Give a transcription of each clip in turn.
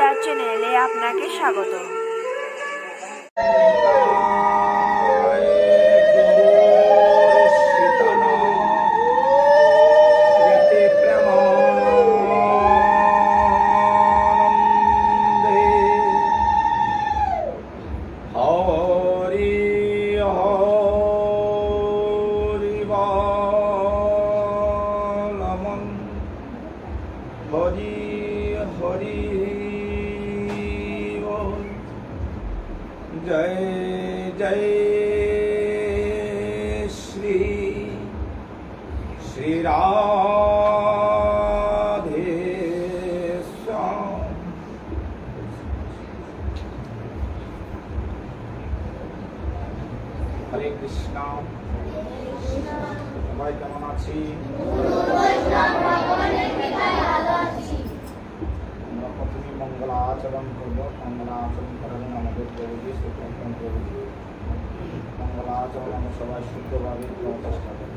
গীতার চ্যানেলে আপনাকে স্বাগত। जय जय श्री श्री राधे श्याम। हरे कृष्णा। सबाई केमन आছি? আমরা প্রথমে মঙ্গলাচরণ করব। মঙ্গলাচরণ করার জন্য আমাদের প্রভুজি সুপ্রভু প্রভুজি মঙ্গলাচরণ আমরা সবাই শুদ্ধভাবে করার চেষ্টা করব।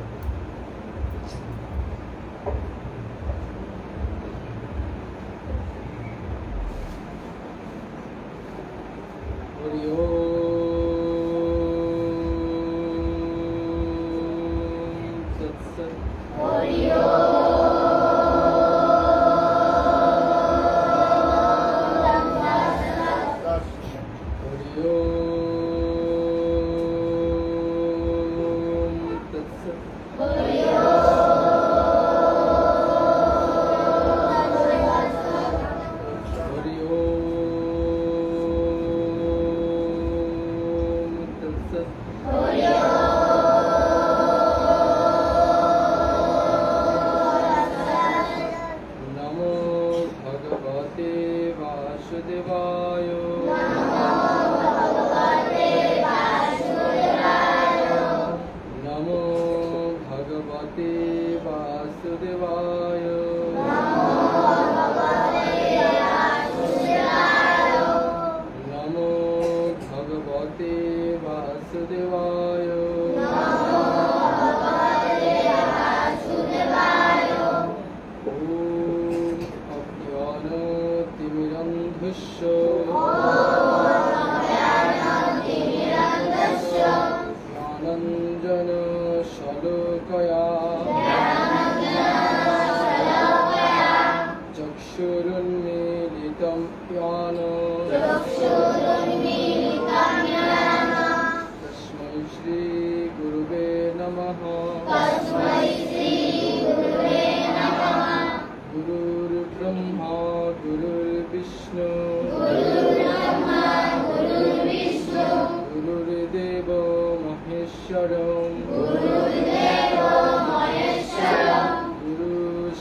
হরি ওম তৎসৎ। হরি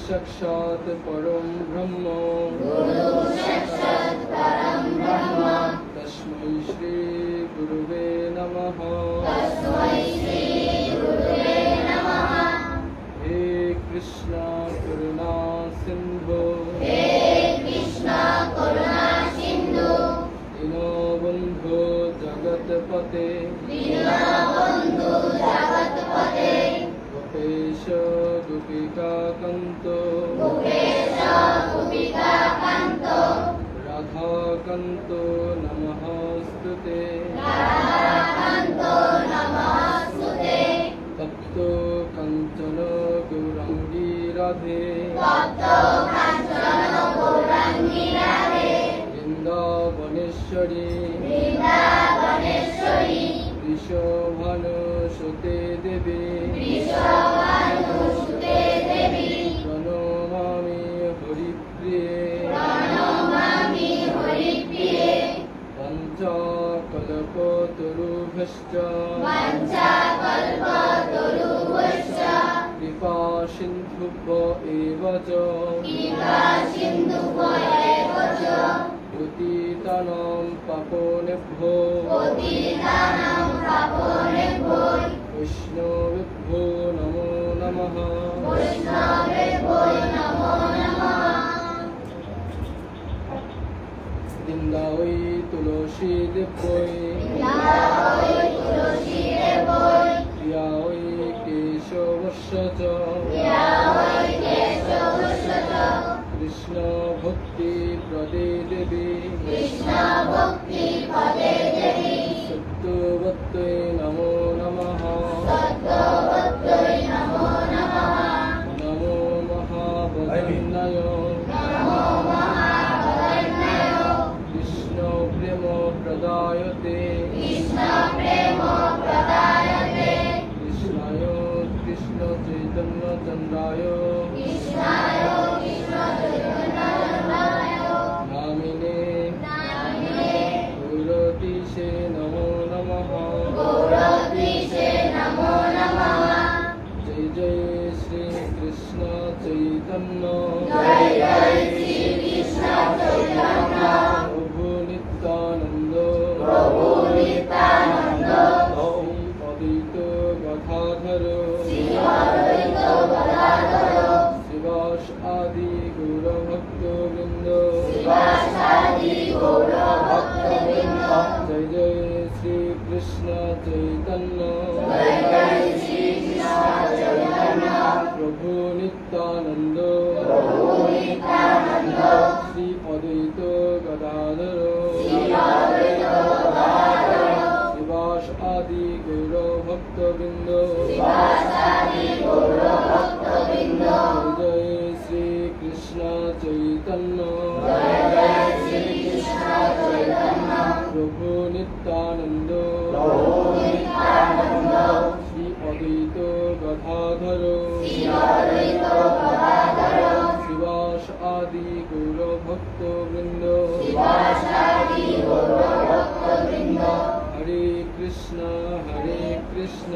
साक्षात् परम ब्रह्म तस्मै श्री गुरुवे नमः। हे कृष्णा करुणा सिंधु दीनबन्धो जगत्पते गोपेश गोपिकान्त राधाकान्त नमस्ते तप्त काञ्चन गौराङ्गी राधे वृन्दावनेश्वरी वृषभानुसुते देवी प्रणमामि हरिप्रिये पञ्चकल्पतरुभ्यश्च कृपा सिन्धुभ्य एव च पतितानां पावनेभ्यो वैष्णवेभ्यो नमो नमः। वृन्दावै तुलसी देवै प्रिया वै केशवस्य च कृष्ण ভক্তি প্রদে দেবী কৃষ্ণ ভক্তি পদে দেবী সত্যবত্যৈ নমো নমঃ সত্যবত্যৈ নমো নমঃ নমো মহাবদান্যায় নমো মহাবদান্যায় কৃষ্ণ প্রেম প্রদায়তে কৃষ্ণ প্রেম প্রদায়তে কৃষ্ণায় কৃষ্ণ চৈতন্য চন্দ্রায় কৃষ্ণায় কৃষ্ণ চৈতন্যায় নামিনে নামিনে গৌরতীশে নমো নমঃ গৌরতীশে নমো নমঃ জয় জয় শ্রী কৃষ্ণ চৈতন্য জয় জয় শ্রী কৃষ্ণ চৈতন্য প্রভু নিত্যানন্দ প্রভু নিত্যানন্দ ওম অদ্বৈত গদাধর শ্রী অদ্বৈত গদাধর শিবাস আদি গৌরভক্তবৃন্দ শিবাসাদি গৌর ভক্তবৃন্দ জয় জয় শ্রী কৃষ্ণ চৈতন্য জয় জয় শ্রী কৃষ্ণ চৈতন্য প্রভু নিত্যানন্দ প্রভু নিত্যানন্দ শ্রী অদ্বৈত গদাধর শ্রী অদ্বৈত গদাধর শিবাস আদি গৌরভক্তবৃন্দ শিবাসাদি গৌর ভক্তবৃন্দ জয় জয় শ্রী কৃষ্ণ চৈতন্য জয় জয় শ্রী কৃষ্ণ চৈতন্য প্রভু নিত্যানন্দ প্রভু নিত্যানন্দ শ্রী অদ্বৈত গদাধর শ্রী অদ্বৈত গদাধর শিবাস আদি গৌরভক্তবৃন্দ শিবাসাদি গৌর ভক্তবৃন্দ হরে কৃষ্ণ হরে কৃষ্ণ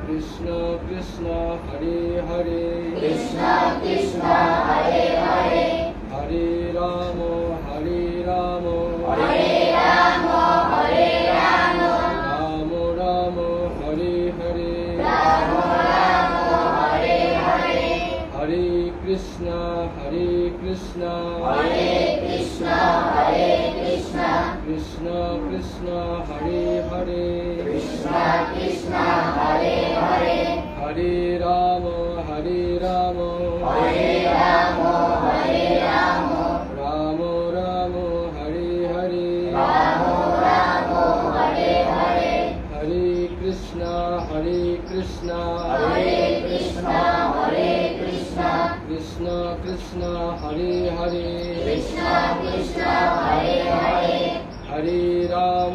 কৃষ্ণ কৃষ্ণ হরে হরে কৃষ্ণ কৃষ্ণ হরে হরে হরে রাম হরে রাম হরে রাম হরে রাম রাম রাম হরে হরে রাম রাম হরে হরে হরে কৃষ্ণ কৃষ্ণ হরে কৃষ্ণ কৃষ্ণ কৃষ্ণ হরে হরে কৃষ্ণ কৃষ্ণ হরে হরে হরে রাম হরে রাম হরে রাম হরে রাম রাম রাম হরে হরে রাম রাম হরে হরে হরে কৃষ্ণ কৃষ্ণ হরে কৃষ্ণ কৃষ্ণ কৃষ্ণ হরে হরে কৃষ্ণ কৃষ্ণ হরে হরে হরে রাম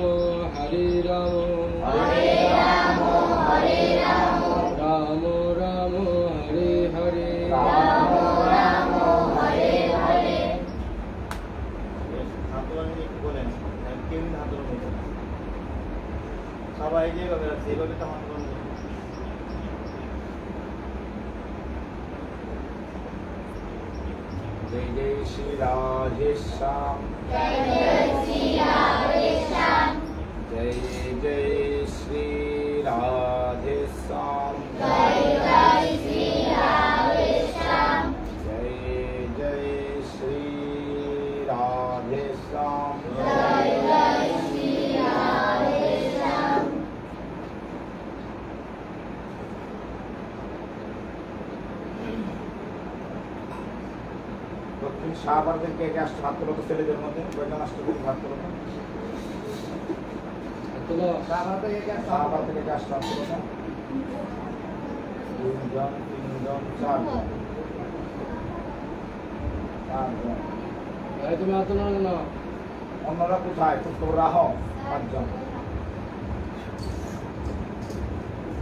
হরে রাম হরে রাম হরে রাম রাম রাম হরে হরে রাম রাম হরে হরে সবাই যেভাবে আছে এইভাবে তেমন করবো। जय जय श्री राधे श्याम जय जय श्री राधे श्याम जय जय श्री राधे श्याम जय जय श्री राधे श्याम जय जय श्री राधे श्याम जय जय श्री राधे श्याम দক্ষিণ শাহবাগের কে কে আসছে ভাত তোলো তো ছেলেদের মধ্যে কয়জন আসছে তুমি ভাত তোলো তো? শাহবাগ থেকে কে আসছে ভাত তোলো না? তিনজন চারজন তুমি এত না না অন্যরা কোথায় খোঁজ খবর রাখো পাঁচজন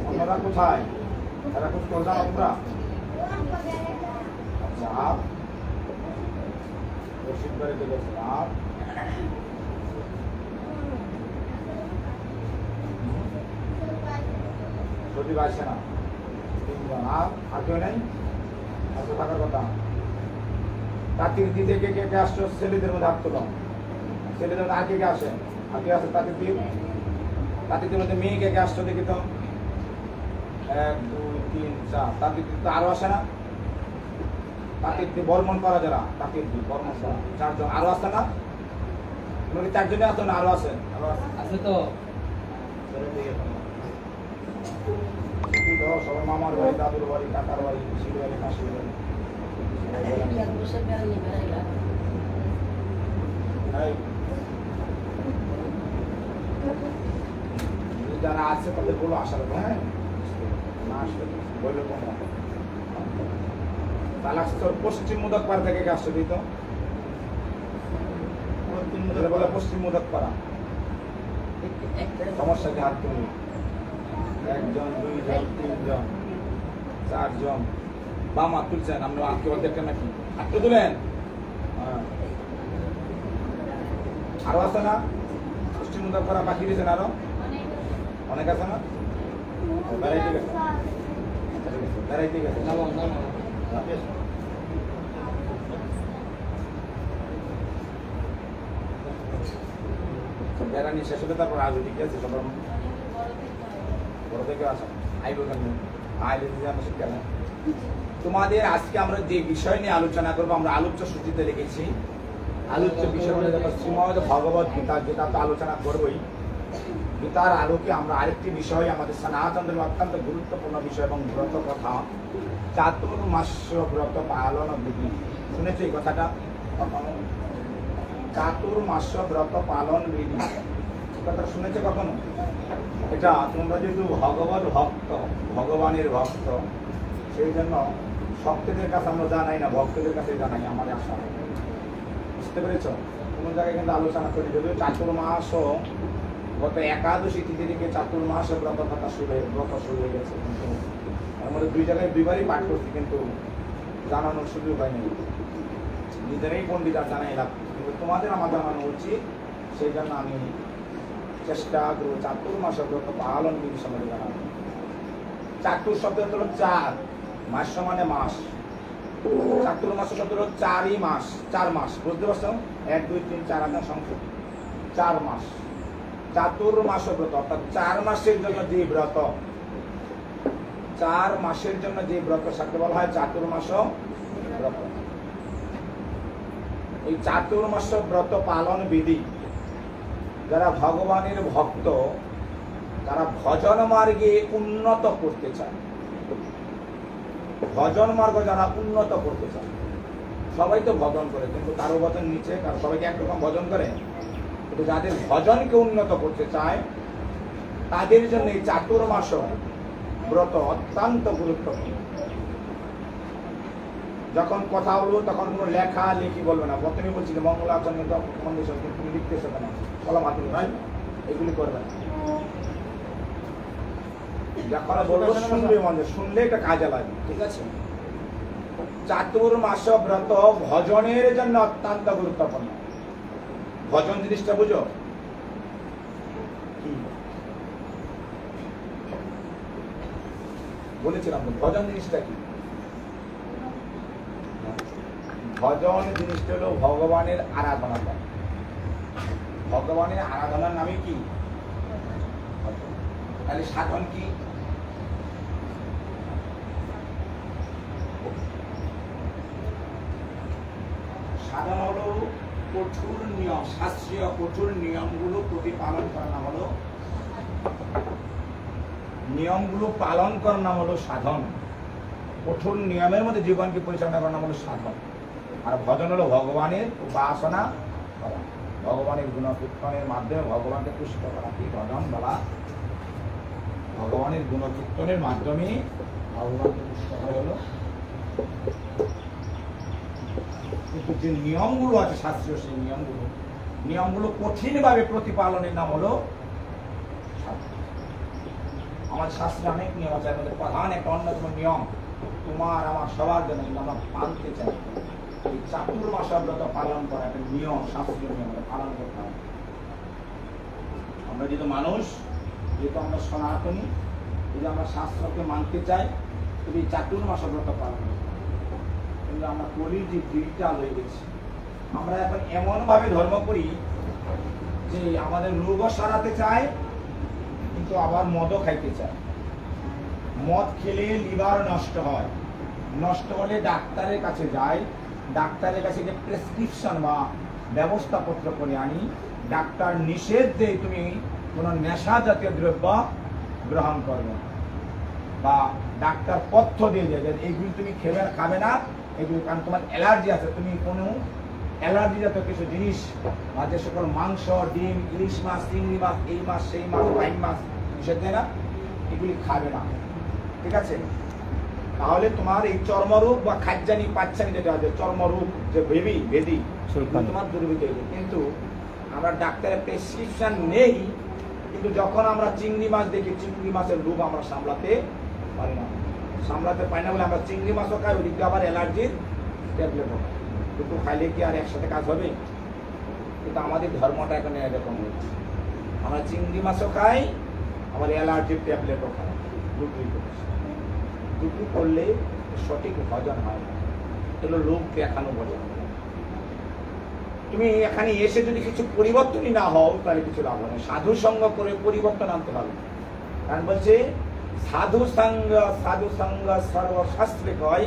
অন্যরা কোথায় এরা খোঁজ খবর জানো তোমরা আচ্ছা আপ রশিদ বাড়িতে গেছেন আপ সজীব আসে না তিনজন আর কেউ নেই আর তো থাকার কথা তাকির দিদি কে কে কে আসছো ছেলেদের মধ্যে হাত তোলো ছেলেদের মধ্যে আর কে কে আসে আর কে আসে তাকির দিন তাকিদের মধ্যে মেয়ে কে কে আসছো দেখি তো 1 2 3 4 তাকির দিদি তো আরো আসে না তাকির দিদি বর্মন করা যারা তাকির দিদি বর্মন করা চারজন আরো আসে না তুমি চারজনে আসতো না আরো আছে আছে তো সবাই মামার বাড়ি দাদুর বাড়ি কাকার বাড়ি শিশুর বাড়ি কাশির বাড়ি যারা আছে তাদের বলো আসার, হ্যাঁ না আসলে বললো কোনো তাহলে তোর পশ্চিম মুদক পাড়া থেকে আসছে দিত বলে পশ্চিম মুদক পাড়া সমস্যা কি? হাত তুলি, 1 জন 2 জন 3 জন 4 জন বামা তুলছেন, আমরা কেউ দেখেন নাকি? হাতটা তুলেন। আরো আছে না পশ্চিম মুদক পাড়া? বাকি দিয়েছেন আরো অনেক আছে না? বেড়াইতে গেছে, বেড়াইতে গেছে। নামো নামো। বেড়ানি শেষ হলে তারপর আজ ঠিক আছে সবার বড় থেকে আসা আইব আইলে আমরা শিক্ষা না। তোমাদের আজকে আমরা যে বিষয় নিয়ে আলোচনা করবো, আমরা আলোচ্য সূচিতে লিখেছি। আলোচ্য বিষয় হলে দেখো শ্রীমদ ভগবত গীতা, যেটা তো আলোচনা করবোই। গীতার আলোকে আমরা আরেকটি বিষয়, আমাদের সনাতনের অত্যন্ত গুরুত্বপূর্ণ বিষয় এবং ব্রত কথা, চাতুর্মাস ব্রত পালন বিধি। শুনেছো এই কথাটা? চাতুর্মাস ব্রত পালন বিধি কথা শুনেছো কখনো? এটা তোমরা যেহেতু ভগবত ভক্ত, ভগবানের ভক্ত, সেই জন্য ভক্তদের কাছে আমরা জানাই না, ভক্তদের কাছে জানাই আমাদের আশা। বুঝতে পেরেছ? কোনো জায়গায় কিন্তু আলোচনা করি, যদিও চাতুর্মাসও গত একাদশী তিথি থেকে চাতুর্মাস ব্রত কথা ব্রত শুরু হয়ে গেছে, কিন্তু তার মধ্যে 2 জায়গায় 2বারই পাঠ করছি, কিন্তু জানানোর সুযোগ হয়নি। নিজেরাই পণ্ডিত আর জানাই লাভ, কিন্তু তোমাদের আমার জানানো উচিত, সেই জন্য আমি চেষ্টা করব চাতুর্মাস ব্রত পালন বিধি সম্বন্ধে জানাবো। চাতুর শব্দ হলো 4, মাস মানে মাস। চাতুর্মাস শব্দ হলো 4ই মাস, 4 মাস। বুঝতে পারছো? 1 2 3 4 আনা সংখ্যা 4 মাস। চাতুর্মাস ব্রত অর্থাৎ 4 মাসের জন্য যে ব্রত, 4 মাসের জন্য যে ব্রত সাথে বলা হয় চাতুর্মাস ব্রত। এই চাতুর্মাস ব্রত পালন বিধি যারা ভগবানের ভক্ত, তারা ভজন মার্গে উন্নত করতে চায়, ভজন মার্গ যারা উন্নত করতে চায়, সবাই তো ভজন করে, কিন্তু কারো ভজন নিচে, কারো সবাইকে একরকম ভজন করে, কিন্তু যাদের ভজনকে উন্নত করতে চায় তাদের জন্য এই চাতুর্মাস ব্রত অত্যন্ত গুরুত্বপূর্ণ। যখন কথা বলবো তখন কোনো লেখা লেখি বলবে না। প্রথমে বলছি যে মঙ্গলাচরণ কিন্তু তুমি লিখতেছো কেন, কলম হাতে ভাই এগুলি করবে না। যখন বলবো শুনবে, মনে শুনলে এটা কাজে লাগে, ঠিক আছে? চাতুর্মাস ব্রত ভজনের জন্য অত্যন্ত গুরুত্বপূর্ণ। ভজন জিনিসটা বুঝো কি বলেছিলাম? ভজন জিনিসটা কি? ভজন জিনিসটা হলো ভগবানের আরাধনা করা। ভগবানের আরাধনার নামে কি? তাহলে সাধন কি? সাধন হলো কঠোর নিয়ম, শাস্ত্রীয় কঠোর নিয়মগুলো প্রতিপালন করার নাম হলো, নিয়মগুলো পালন করার নাম হলো সাধন। কঠোর নিয়মের মধ্যে জীবনকে পরিচালনা করার নাম হলো সাধন। আর ভজন হলো ভগবানের উপাসনা করা, ভগবানের গুণকীর্তনের মাধ্যমে ভগবানকে তুষ্ট করা। কি ভজন বলা? ভগবানের গুণকীর্তনের মাধ্যমে ভগবানকে তুষ্ট করা হলো। কিন্তু যে নিয়মগুলো আছে শাস্ত্রীয়, সেই নিয়মগুলো কঠিনভাবে প্রতিপালনের নাম হলো সাধন। আমার শাস্ত্রে অনেক নিয়ম আছে, এর মধ্যে প্রধান একটা অন্যতম নিয়ম তোমার আমার সবার জন্য, কিন্তু আমরা মানতে চাই। এই চাতুর্মাস ব্রত পালন করা একটা নিয়ম, শাস্ত্রীয় নিয়ম পালন করতে হবে। আমরা যেহেতু মানুষ, যেহেতু আমরা সনাতনী, যদি আমরা শাস্ত্রকে মানতে চাই, তবে এই চাতুর্মাস ব্রত পালন করতে হবে। কিন্তু আমরা কলির যে দিকটা হয়ে গেছি, আমরা এখন এমন ভাবে ধর্ম করি যে আমাদের রোগও সারাতে চায়, কিন্তু আবার মদও খাইতে চায়। মদ খেলে লিভার নষ্ট হয়, নষ্ট হলে ডাক্তারের কাছে যায়, ডাক্তারের কাছে যে প্রেসক্রিপশন বা ব্যবস্থাপত্র করে আনি, ডাক্তার নিষেধ দেয় তুমি কোনো নেশা জাতীয় দ্রব্য গ্রহণ করবে, বা ডাক্তার পথ্য দিয়ে যায় যে এইগুলি তুমি খাবে না, এগুলি কারণ তোমার অ্যালার্জি আছে, তুমি কোনো অ্যালার্জি জাতীয় কিছু জিনিস আর যে সকল মাংস, ডিম, ইলিশ মাছ, চিংড়ি মাছ, এই মাছ, সেই মাছ, বাইন মাছ নিষেধ দেয় না, এগুলি খাবে না, ঠিক আছে? তাহলে তোমার এই চর্মরোগ বা খাদ্যানি পাচ্ছানি যেটা আছে, চর্মরোগ যে বেদি তোমার দূরীভূত হয়ে যায়। কিন্তু আমরা ডাক্তারের প্রেসক্রিপশন নেই, কিন্তু যখন আমরা চিংড়ি মাছ দেখি, চিংড়ি মাছের রোগ আমরা সামলাতে পারি না বলে আমরা চিংড়ি মাছও খাই, ওদিকে আবার অ্যালার্জির ট্যাবলেটও খাই। দুটো খাইলে কি আর একসাথে কাজ হবে? কিন্তু আমাদের ধর্মটা এখন এরকম হচ্ছে, আমরা চিংড়ি মাছও খাই, আবার অ্যালার্জির ট্যাবলেটও খাই, দুটো করলে সঠিক হজম হয় না, এগুলো লোক দেখানো বলে। তুমি এখানে এসে যদি কিছু পরিবর্তনই না হও তাহলে কিছু লাভ হবে না। সাধু সঙ্গ করে পরিবর্তন আনতে হবে। কারণ বলছে সাধু সঙ্গ সর্বশাস্ত্রে কয়,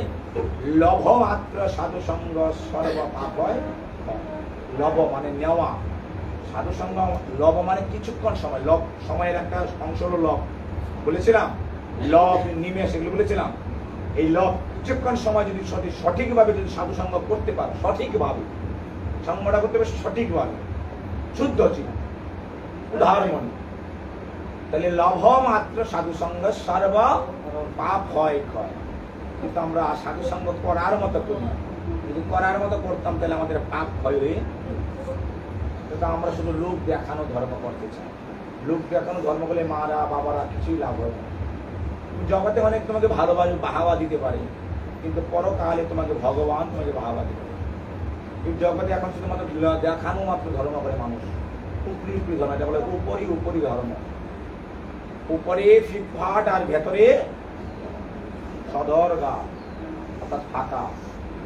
লভ মাত্র সাধু সঙ্গ সর্ব পাপ হয়। লভ মানে নেওয়া, সাধু সঙ্গ লভ মানে কিছুক্ষণ সময়, লভ সময়ের একটা অংশ হলো লভ, বলেছিলাম লভ নিমেষ এগুলো বলেছিলাম। এই লভ কিছুক্ষণ সময় যদি সঠিকভাবে যদি সাধু সঙ্গ করতে পারো, সঠিকভাবে সঙ্গটা করতে হবে, সঠিকভাবে শুদ্ধ ছিল উদাহরণ, তাহলে লভ মাত্র সাধু সঙ্গ সর্ব পাপ হয় ক্ষয়। কিন্তু আমরা সাধু সঙ্গ করার মতো করি না, যদি করার মতো করতাম তাহলে আমাদের পাপ ক্ষয় হয়ে, কিন্তু আমরা শুধু লোক দেখানো ধর্ম করতে চাই। লোক দেখানো ধর্ম করলে মারা বাবারা কিছুই লাভ হয় না। জগতে অনেক তোমাকে ভালোবাসে, বাহাবা দিতে পারে, কিন্তু পরকালে তোমাকে ভগবান তোমাকে বাহাবা দিতে পারে। এই জগতে এখন শুধুমাত্র দেখানো মাত্র ধর্ম করে মানুষ, উপরি ধর্ম, যা বলে উপরি ধর্ম, উপরে ফিটফাট আর ভেতরে সদর গা অর্থাৎ ফাঁকা।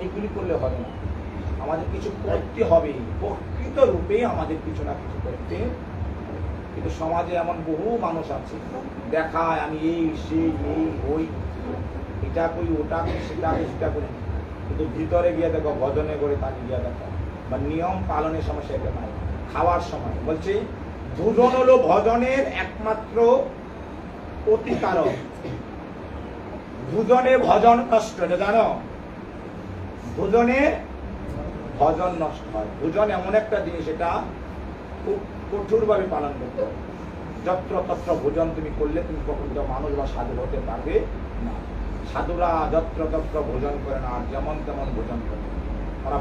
এগুলি করলে হবে না, আমাদের কিছু করতে হবে, প্রকৃত রূপে আমাদের কিছু না কিছু করতে। কিন্তু সমাজে এমন বহু মানুষ আছে দেখায় আমি এই সেই এই ওই, এটা করি ওটা করি সেটা করি, কিন্তু ভিতরে গিয়ে দেখো ভজনে করে তাকে গিয়ে দেখো বা নিয়ম পালনের সমস্যা এটা নাই। খাওয়ার সময় বলছে ভোজন হলো ভজনের একমাত্র প্রতিকারক। ভোজনে ভজন নষ্ট, এটা জানো? ভোজনে ভজন নষ্ট হয়। ভোজন এমন একটা জিনিস, এটা খুব কঠোরভাবে পালন করতে হবে। যত্র তত্র ভোজন তুমি করলে তুমি প্রকৃত মানুষ বা সাধু হতে পারবে না। সাধুরা যত্র তত্র ভোজন করে না, আর যেমন তেমন ভোজন করে। তারা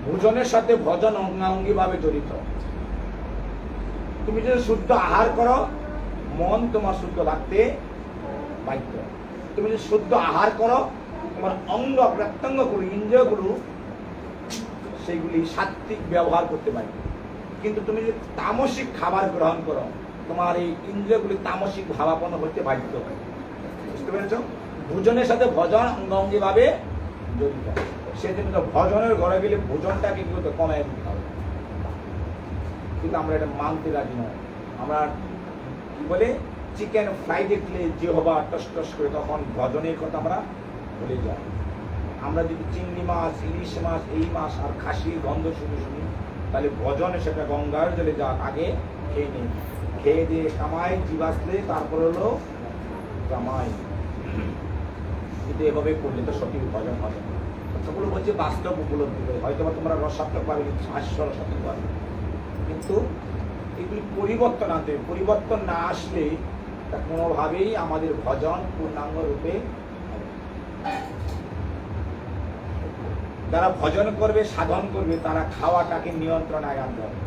ভোজনের সাথে ভজন অঙ্গাঙ্গি ভাবে জড়িত। তুমি যদি শুদ্ধ আহার করো, মন তোমার শুদ্ধ রাখতে বাধ্য। তুমি যদি শুদ্ধ আহার করো, তোমার অঙ্গ প্রত্যঙ্গ গুলো, ইন্দ্রিয়গুলো সেইগুলি সাত্বিক ব্যবহার করতে পারবে। কিন্তু তুমি যদি তামসিক খাবার গ্রহণ করো, তোমার এই ইন্দ্রিয়গুলি তামসিক ভাবাপন্ন হতে বাধ্য। বুঝতে পেরেছ? ভোজনের সাথে ভজন অঙ্গাঙ্গি ভাবে জড়িত। সেজন্য ভজনের ঘরে গেলে ভোজনটাকে কি করতে কমায় দিতে হবে। কিন্তু আমরা এটা মানতে রাজি নয়। আমরা কি বলে চিকেন ফ্রাই দেখলে জিহ্বা টস করে, তখন ভজনের কথা আমরা ভুলে যাই। আমরা যদি চিংড়ি মাছ, ইলিশ মাছ, এই মাছ আর খাসির গন্ধ শুনি তাহলে ভজনে সেটা গঙ্গার জলে যাক, আগে খেয়ে নেই, খেয়ে দিয়ে কামাই জীবাসলে তারপর হলো কামাই। কিন্তু এভাবে করলে তো সঠিক ভজন হবে। সেগুলো বলছে বাস্তব উপলব্ধি করে, হয়তো বা তোমরা রসাত্মক পাবে, হাস্যর সাথে পাবে, কিন্তু এগুলি পরিবর্তন আনতে হবে। পরিবর্তন না আসলে তা কোনোভাবেই আমাদের ভজন পূর্ণাঙ্গ রূপে। যারা ভজন করবে, সাধন করবে, তারা খাওয়াটাকে নিয়ন্ত্রণে আনতে হবে।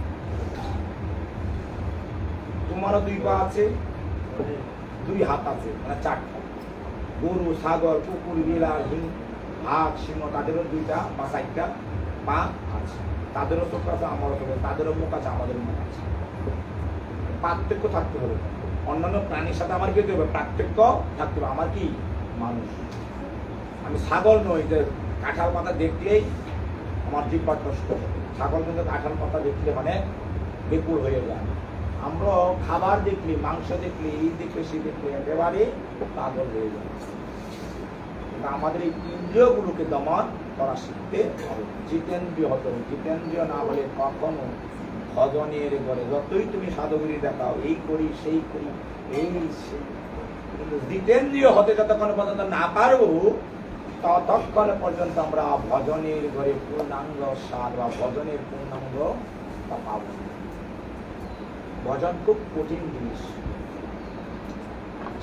তোমারও 2 পা আছে, 2 হাত আছে, মানে 4টা। গরু, ছাগল, কুকুর, বিড়াল, হাঁস, সিংহ, তাদেরও 2টা বা 4টা পা আছে, তাদেরও চোখ আছে, আমারও চোখ আছে, তাদেরও মুখ আছে, আমাদেরও মুখ আছে। পার্থক্য থাকতে হবে। অন্যান্য প্রাণীর সাথে আমার কি হবে? পার্থক্য থাকতে হবে। আমার কি মানুষ, আমি ছাগল নই যে কাঁঠাল পাতা দেখলেই আমার জিহ্বা কষ্ট। ছাগল কিন্তু কাঁঠাল পাতা দেখলে মানে বেকুল হয়ে যায়। আমরা খাবার দেখলে, মাংস দেখলে, এই দেখলে, সেই দেখলে একেবারে পাগল হয়ে যায়। আমাদের এই ইন্দ্রিয়গুলোকে দমন করা শিখতে হবে। জিতেন্দ্রিয় হতে হবে। জিতেন্দ্রিয় না হলে কখনো ভজনের ঘরে যতই তুমি সাধুগুলি দেখাও, এই করি সেই করি, এই সেই, জিতেন্দ্রীয় হতে যতক্ষণ পর্যন্ত না পারবো ততক্ষণ পর্যন্ত আমরা ভজনের ঘরে পূর্ণাঙ্গ স্বাদ বা ভজনের পূর্ণাঙ্গ পাব না। ভজন খুব কঠিন জিনিস।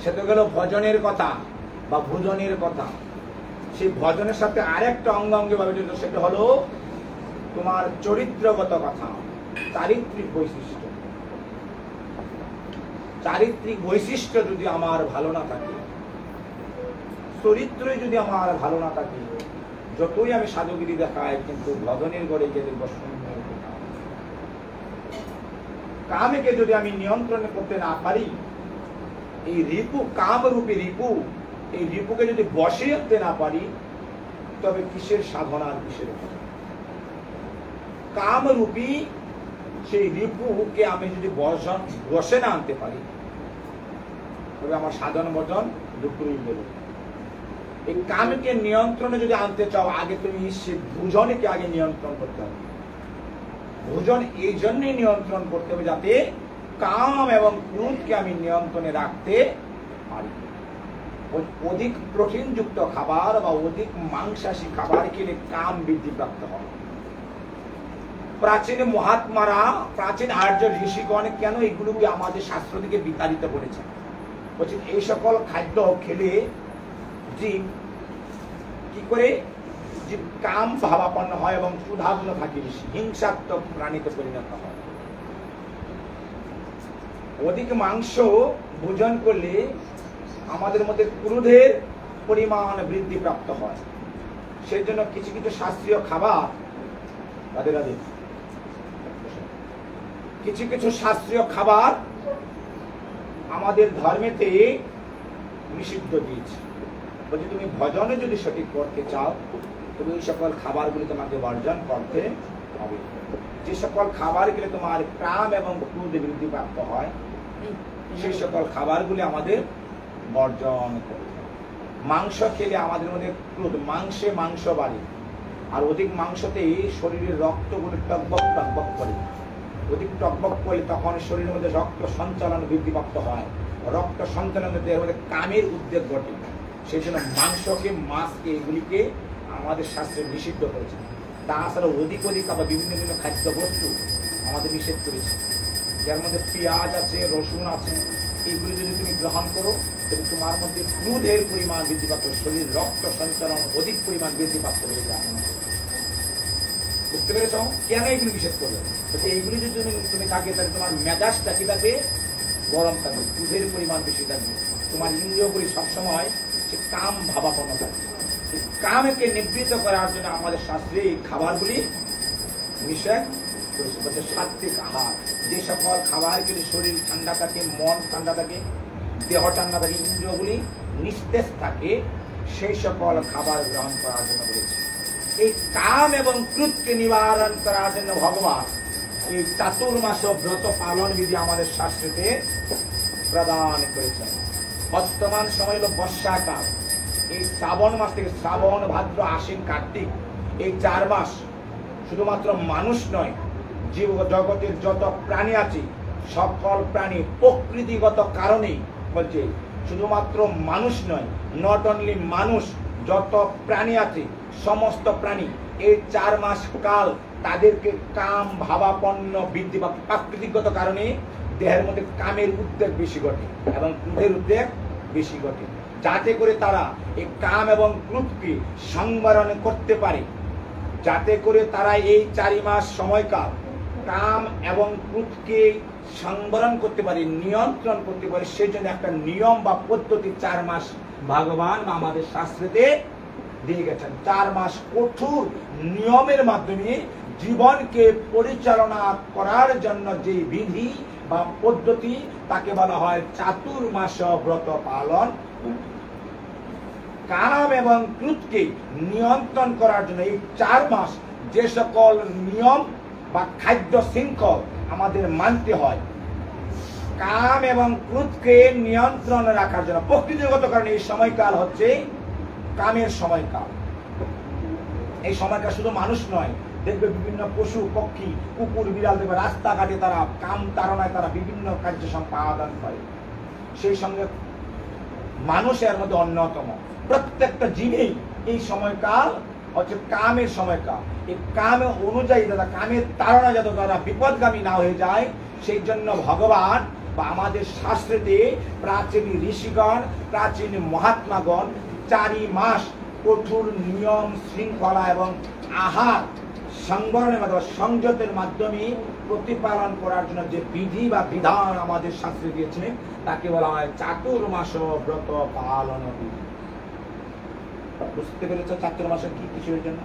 সে তো গেল ভজনের কথা বা ভোজনের কথা। সেই ভজনের সাথে আরেকটা অঙ্গাঙ্গি ভাবে জড়িত, সেটা হলো তোমার চরিত্রগত কথা, চারিত্রিক বৈশিষ্ট্য। চারিত্রিক বৈশিষ্ট্য যদি আমার ভালো না থাকে, চরিত্রই যদি আমার ভালো না থাকে, যতই আমি সাধুগিরি দেখাই কিন্তু ভজনের ঘরে গিয়ে দেখব শূন্য। কামকে যদি আমি নিয়ন্ত্রণ করতে না পারি, এই রিপু, কামরূপী রিপু, এই রিপুকে যদি বশে আনতে না পারি, তবে কিসের সাধনা আর কিসের ভজন? কামরূপী সেই রিপুকে আমি যদি বশে না আনতে পারি, তবে আমার সাধন ভজন দুটোই বেরো। এই কামকে নিয়ন্ত্রণে যদি আনতে চাও, আগে তুমি সে ভোজনকে আগে নিয়ন্ত্রণ করতে হবে। ভোজন এই জন্যই নিয়ন্ত্রণ করতে হবে যাতে কাম এবং ক্রোধকে আমি নিয়ন্ত্রণে রাখতে পারি। অধিক প্রোটিনযুক্ত খাবার বা অধিক মাংসাশী খাবার খেলে কাম বৃদ্ধি প্রাপ্ত হয়। প্রাচীন মহাত্মারা, প্রাচীন আর্য ঋষিগণ কেন এগুলোকে আমাদের শাস্ত্র থেকে বিতাড়িত করেছেন? বলছেন এই সকল খাদ্য খেলে জীব কি করে জীব কাম ভাবাপন্ন হয় এবং ক্ষুধাগ্ন থাকে, বেশি হিংসাত্মক প্রাণীতে পরিণত হয়। অধিক মাংস ভোজন করলে আমাদের মধ্যে ক্রোধের পরিমাণ বৃদ্ধি প্রাপ্ত হয়। সেই জন্য কিছু কিছু শাস্ত্রীয় খাবার, কিছু কিছু শাস্ত্রীয় খাবার আমাদের ধর্মেতে নিষিদ্ধ দিয়েছে। বলছি তুমি ভজনে যদি সঠিক করতে চাও, তুমি ওই সকল খাবারগুলি তোমাকে বর্জন করতে হবে। যে সকল খাবার খেলে তোমার কাম এবং ক্রোধ বৃদ্ধি প্রাপ্ত হয়, সেই সকল খাবারগুলি আমাদের বর্জন করতে হবে। মাংস খেলে আমাদের মধ্যে ক্রোধ, মাংসে মাংস বাড়ে, আর অধিক মাংসতে শরীরের রক্তগুলি টকবক টকবক করে। অধিক টকবক করলে তখন শরীরের মধ্যে রক্ত সঞ্চালন বৃদ্ধিপ্রাপ্ত হয়। রক্ত সঞ্চালনের দেহের মধ্যে কামের উদ্বেগ ঘটে। সেই জন্য মাংসকে, মাছকে, এগুলিকে আমাদের শাস্ত্রে নিষিদ্ধ করেছে। তাছাড়া অধিক আবার বিভিন্ন বিভিন্ন খাদ্য বস্তু আমাদের নিষেধ করেছে, যার মধ্যে পেঁয়াজ আছে, রসুন আছে। এইগুলি যদি তুমি গ্রহণ করো, তবে তোমার মধ্যে ক্রোধের পরিমাণ বৃদ্ধিপ্রাপ্ত, শরীর রক্ত সঞ্চালন অধিক পরিমাণ বৃদ্ধিপ্রাপ্ত হয়ে যায়। বুঝতে পেরেছ কেন এইগুলি নিষেধ করবে? এইগুলি যদি তুমি থাকে, তাহলে তোমার মেজাজটা কি থাকবে? গরম থাকবে, ক্রোধের পরিমাণ বেশি থাকবে। তোমার ইন্দ্রিয়গুলি সবসময় সে কাম ভাবাপন্ন থাকবে। কামকে নিবৃত্ত করার জন্য আমাদের শাস্ত্রে এই খাবারগুলি নিষেধ করেছে। সাত্বিক আহার, যে সকল খাবার খেলে শরীর ঠান্ডা থাকে, মন ঠান্ডা থাকে, দেহ ঠান্ডা থাকে, ইন্দ্রিয়গুলি নিস্তেজ থাকে, সেই সকল খাবার গ্রহণ করার জন্য বলেছে। এই কাম এবং ক্রোধকে নিবারণ করার জন্য ভগবান এই চাতুর্মাস ব্রত পালন বিধি আমাদের শাস্ত্রে প্রদান করেছেন। বর্তমান সময় হল বর্ষাকাল। এই শ্রাবণ মাস থেকে শ্রাবণ, ভাদ্র, আশ্বিন, কার্তিক, এই 4 মাস শুধুমাত্র মানুষ নয়, জীব জগতের যত প্রাণী আছে সকল প্রাণী প্রকৃতিগত কারণেই বলছে, শুধুমাত্র মানুষ নয়, নট অনলি মানুষ, যত প্রাণী আছে সমস্ত প্রাণী এই 4 মাস কাল তাদেরকে কাম ভাবাপন্ন বৃদ্ধি বা প্রাকৃতিকগত কারণে দেহের মধ্যে কামের উদ্বেগ বেশি ঘটে এবং ক্রোধের উদ্বেগ বেশি ঘটে, যাতে করে তারা এই কাম এবং ক্রোধকে সংবরণ করতে পারে, যাতে করে তারা এই 4 মাস সময়কাল কাম এবং ক্রোধকে সংবরণ করতে পারে, নিয়ন্ত্রণ করতে পারে। সেই জন্য একটা নিয়ম বা পদ্ধতি 4 মাস ভগবান বা আমাদের শাস্ত্রেতে দিয়ে গেছেন। 4 মাস কঠোর নিয়মের মাধ্যমে জীবনকে পরিচালনা করার জন্য যে বিধি বা পদ্ধতি, তাকে বলা হয় চাতুর্মাস ব্রত পালন। কাম এবং ক্রোধকে নিয়ন্ত্রণ করার জন্য এই 4 মাস যে সকল নিয়ম বা খাদ্য শৃঙ্খল আমাদের মানতে হয়, কাম এবং ক্রোধকে নিয়ন্ত্রণ রাখার জন্য প্রকৃতিগত কারণে এই সময়কাল হচ্ছে কামের সময়কাল। এই সময়কাল শুধু মানুষ নয়, দেখবে বিভিন্ন পশু পক্ষী, কুকুর বিড়াল, দেখবে রাস্তাঘাটে তারা কাম তাড়নায় তারা বিভিন্ন কার্য সম্পাদন করে। সেই সঙ্গে মানুষের মধ্যে অন্যতম। প্রত্যেকটা জীবই এই সময়কাল হচ্ছে কামের সময়কাল। এই কামে অনুযায়ী দাদা কামের তাড়না যাতে তারা বিপদগামী না হয়ে যায়, সেই জন্য ভগবান বা আমাদের শাস্ত্রেতে প্রাচীন ঋষিগণ, প্রাচীন মহাত্মাগণ 4 মাস কঠোর নিয়ম শৃঙ্খলা এবং আহার সংবরণের মাধ্যমে সংযতের মাধ্যমে প্রতিপালন করার জন্য যে বিধি বা বিধান আমাদের শাস্ত্রে দিয়েছিলেন তাকে বলা হয় চাতুর্মাস ব্রত পালন বিধি। বুঝতে পেরেছ চাতুর্মাসের কি কিছুর জন্য?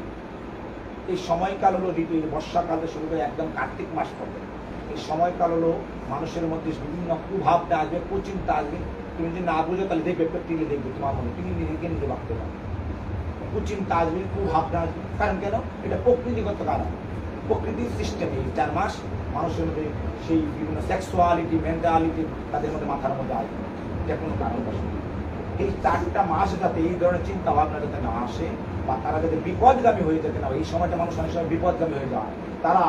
এই সময়কাল হলো ঋতু, বর্ষাকালে শুরু করে একদম কার্তিক মাস পর্যন্ত এই সময়কাল হলো মানুষের মধ্যে বিভিন্ন কুভাবটা আসবে, কুচিন্তা আসবে। তুমি যদি না বুঝো তাহলে দেখবে, প্র্যাকটিক্যালি দেখবে তোমার মনে, তুমি নিজেকে নিজে ভাবতে পারো। কুচিন্তা আসবে, কুভাবনা আসবে। কারণ কেন? এটা প্রকৃতিগত কারণ, প্রকৃতির সিস্টেম। এই 4 মাস মানুষের মধ্যে সেই বিভিন্ন সেক্সুয়ালিটি, মেন্টালিটি তাদের মধ্যে মাথার মধ্যে আসবে। এটা কোনো কারণ বসে এই 4টা মাস যাতে এই ধরনের চিন্তা ভাবনা যাতে না আসে বা তারা যাতে বিপদগামী হয়ে যেতে না, এই সময়টা মানুষ অনেক সময় বিপদগামী হয়ে যায়, তারা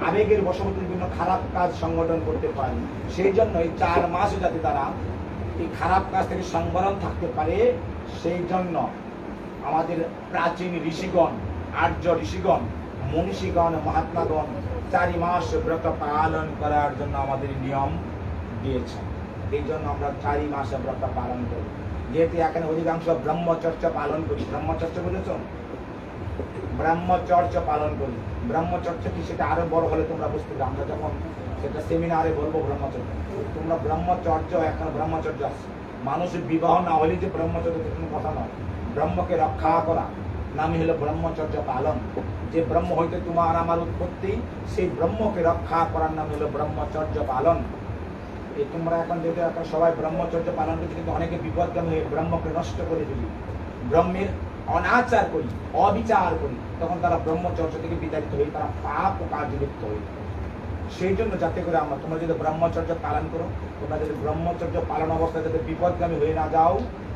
আবেগের বশবর্তী বিভিন্ন খারাপ কাজ সংগঠন করতে পারে। সেই জন্য এই 4 মাসে যাতে তারা এই খারাপ কাজ থেকে সংবরণ থাকতে পারে, সেই জন্য আমাদের প্রাচীন ঋষিগণ, আর্য ঋষিগণ, মনীষীগণ, মহাত্মাগণ 4 মাস ব্রত পালন করার জন্য আমাদের নিয়ম দিয়েছেন। এই জন্য আমরা 4 মাস ব্রত পালন করি। যেহেতু এখানে অধিকাংশ ব্রহ্মচর্য পালন করি। ব্রহ্মচর্য বুঝেছ? ব্রহ্মচর্য পালন করি। ব্রহ্মচর্য কি সেটা আরো বড় হলে তোমরা বুঝতে পারবে। আমরা যখন সেটা সেমিনারে বলবো ব্রহ্মচর্য, তোমরা ব্রহ্মচর্য এখন ব্রহ্মচর্য আছে। মানুষের বিবাহ না হলে যে ব্রহ্মচর্য কোনো কথা নয়। ব্রহ্মকে রক্ষা করা নামই হলো ব্রহ্মচর্য পালন। যে ব্রহ্ম হইতে তোমার আমার উৎপত্তি, সেই ব্রহ্মকে রক্ষা করার নাম হলো ব্রহ্মচর্য পালন। এই তোমরা এখন যেহেতু এখন সবাই ব্রহ্মচর্য পালন করছে, কিন্তু অনেকে বিপদগামী হয়ে ব্রহ্মকে নষ্ট করে দিলি, ব্রহ্মের অনাচার করি, অবিচার করি, তখন তারা ব্রহ্মচর্য থেকে বিতাড়িত হয়ে তারা পাপ ও কার্যে লিপ্ত হয়ে। সেই জন্য যাতে করে তোমরা যদি ব্রহ্মচর্য পালন করো, তোমরা যদি ব্রহ্মচর্য পালন অবস্থায় যাতে বিপদগামী হয়ে না যাও,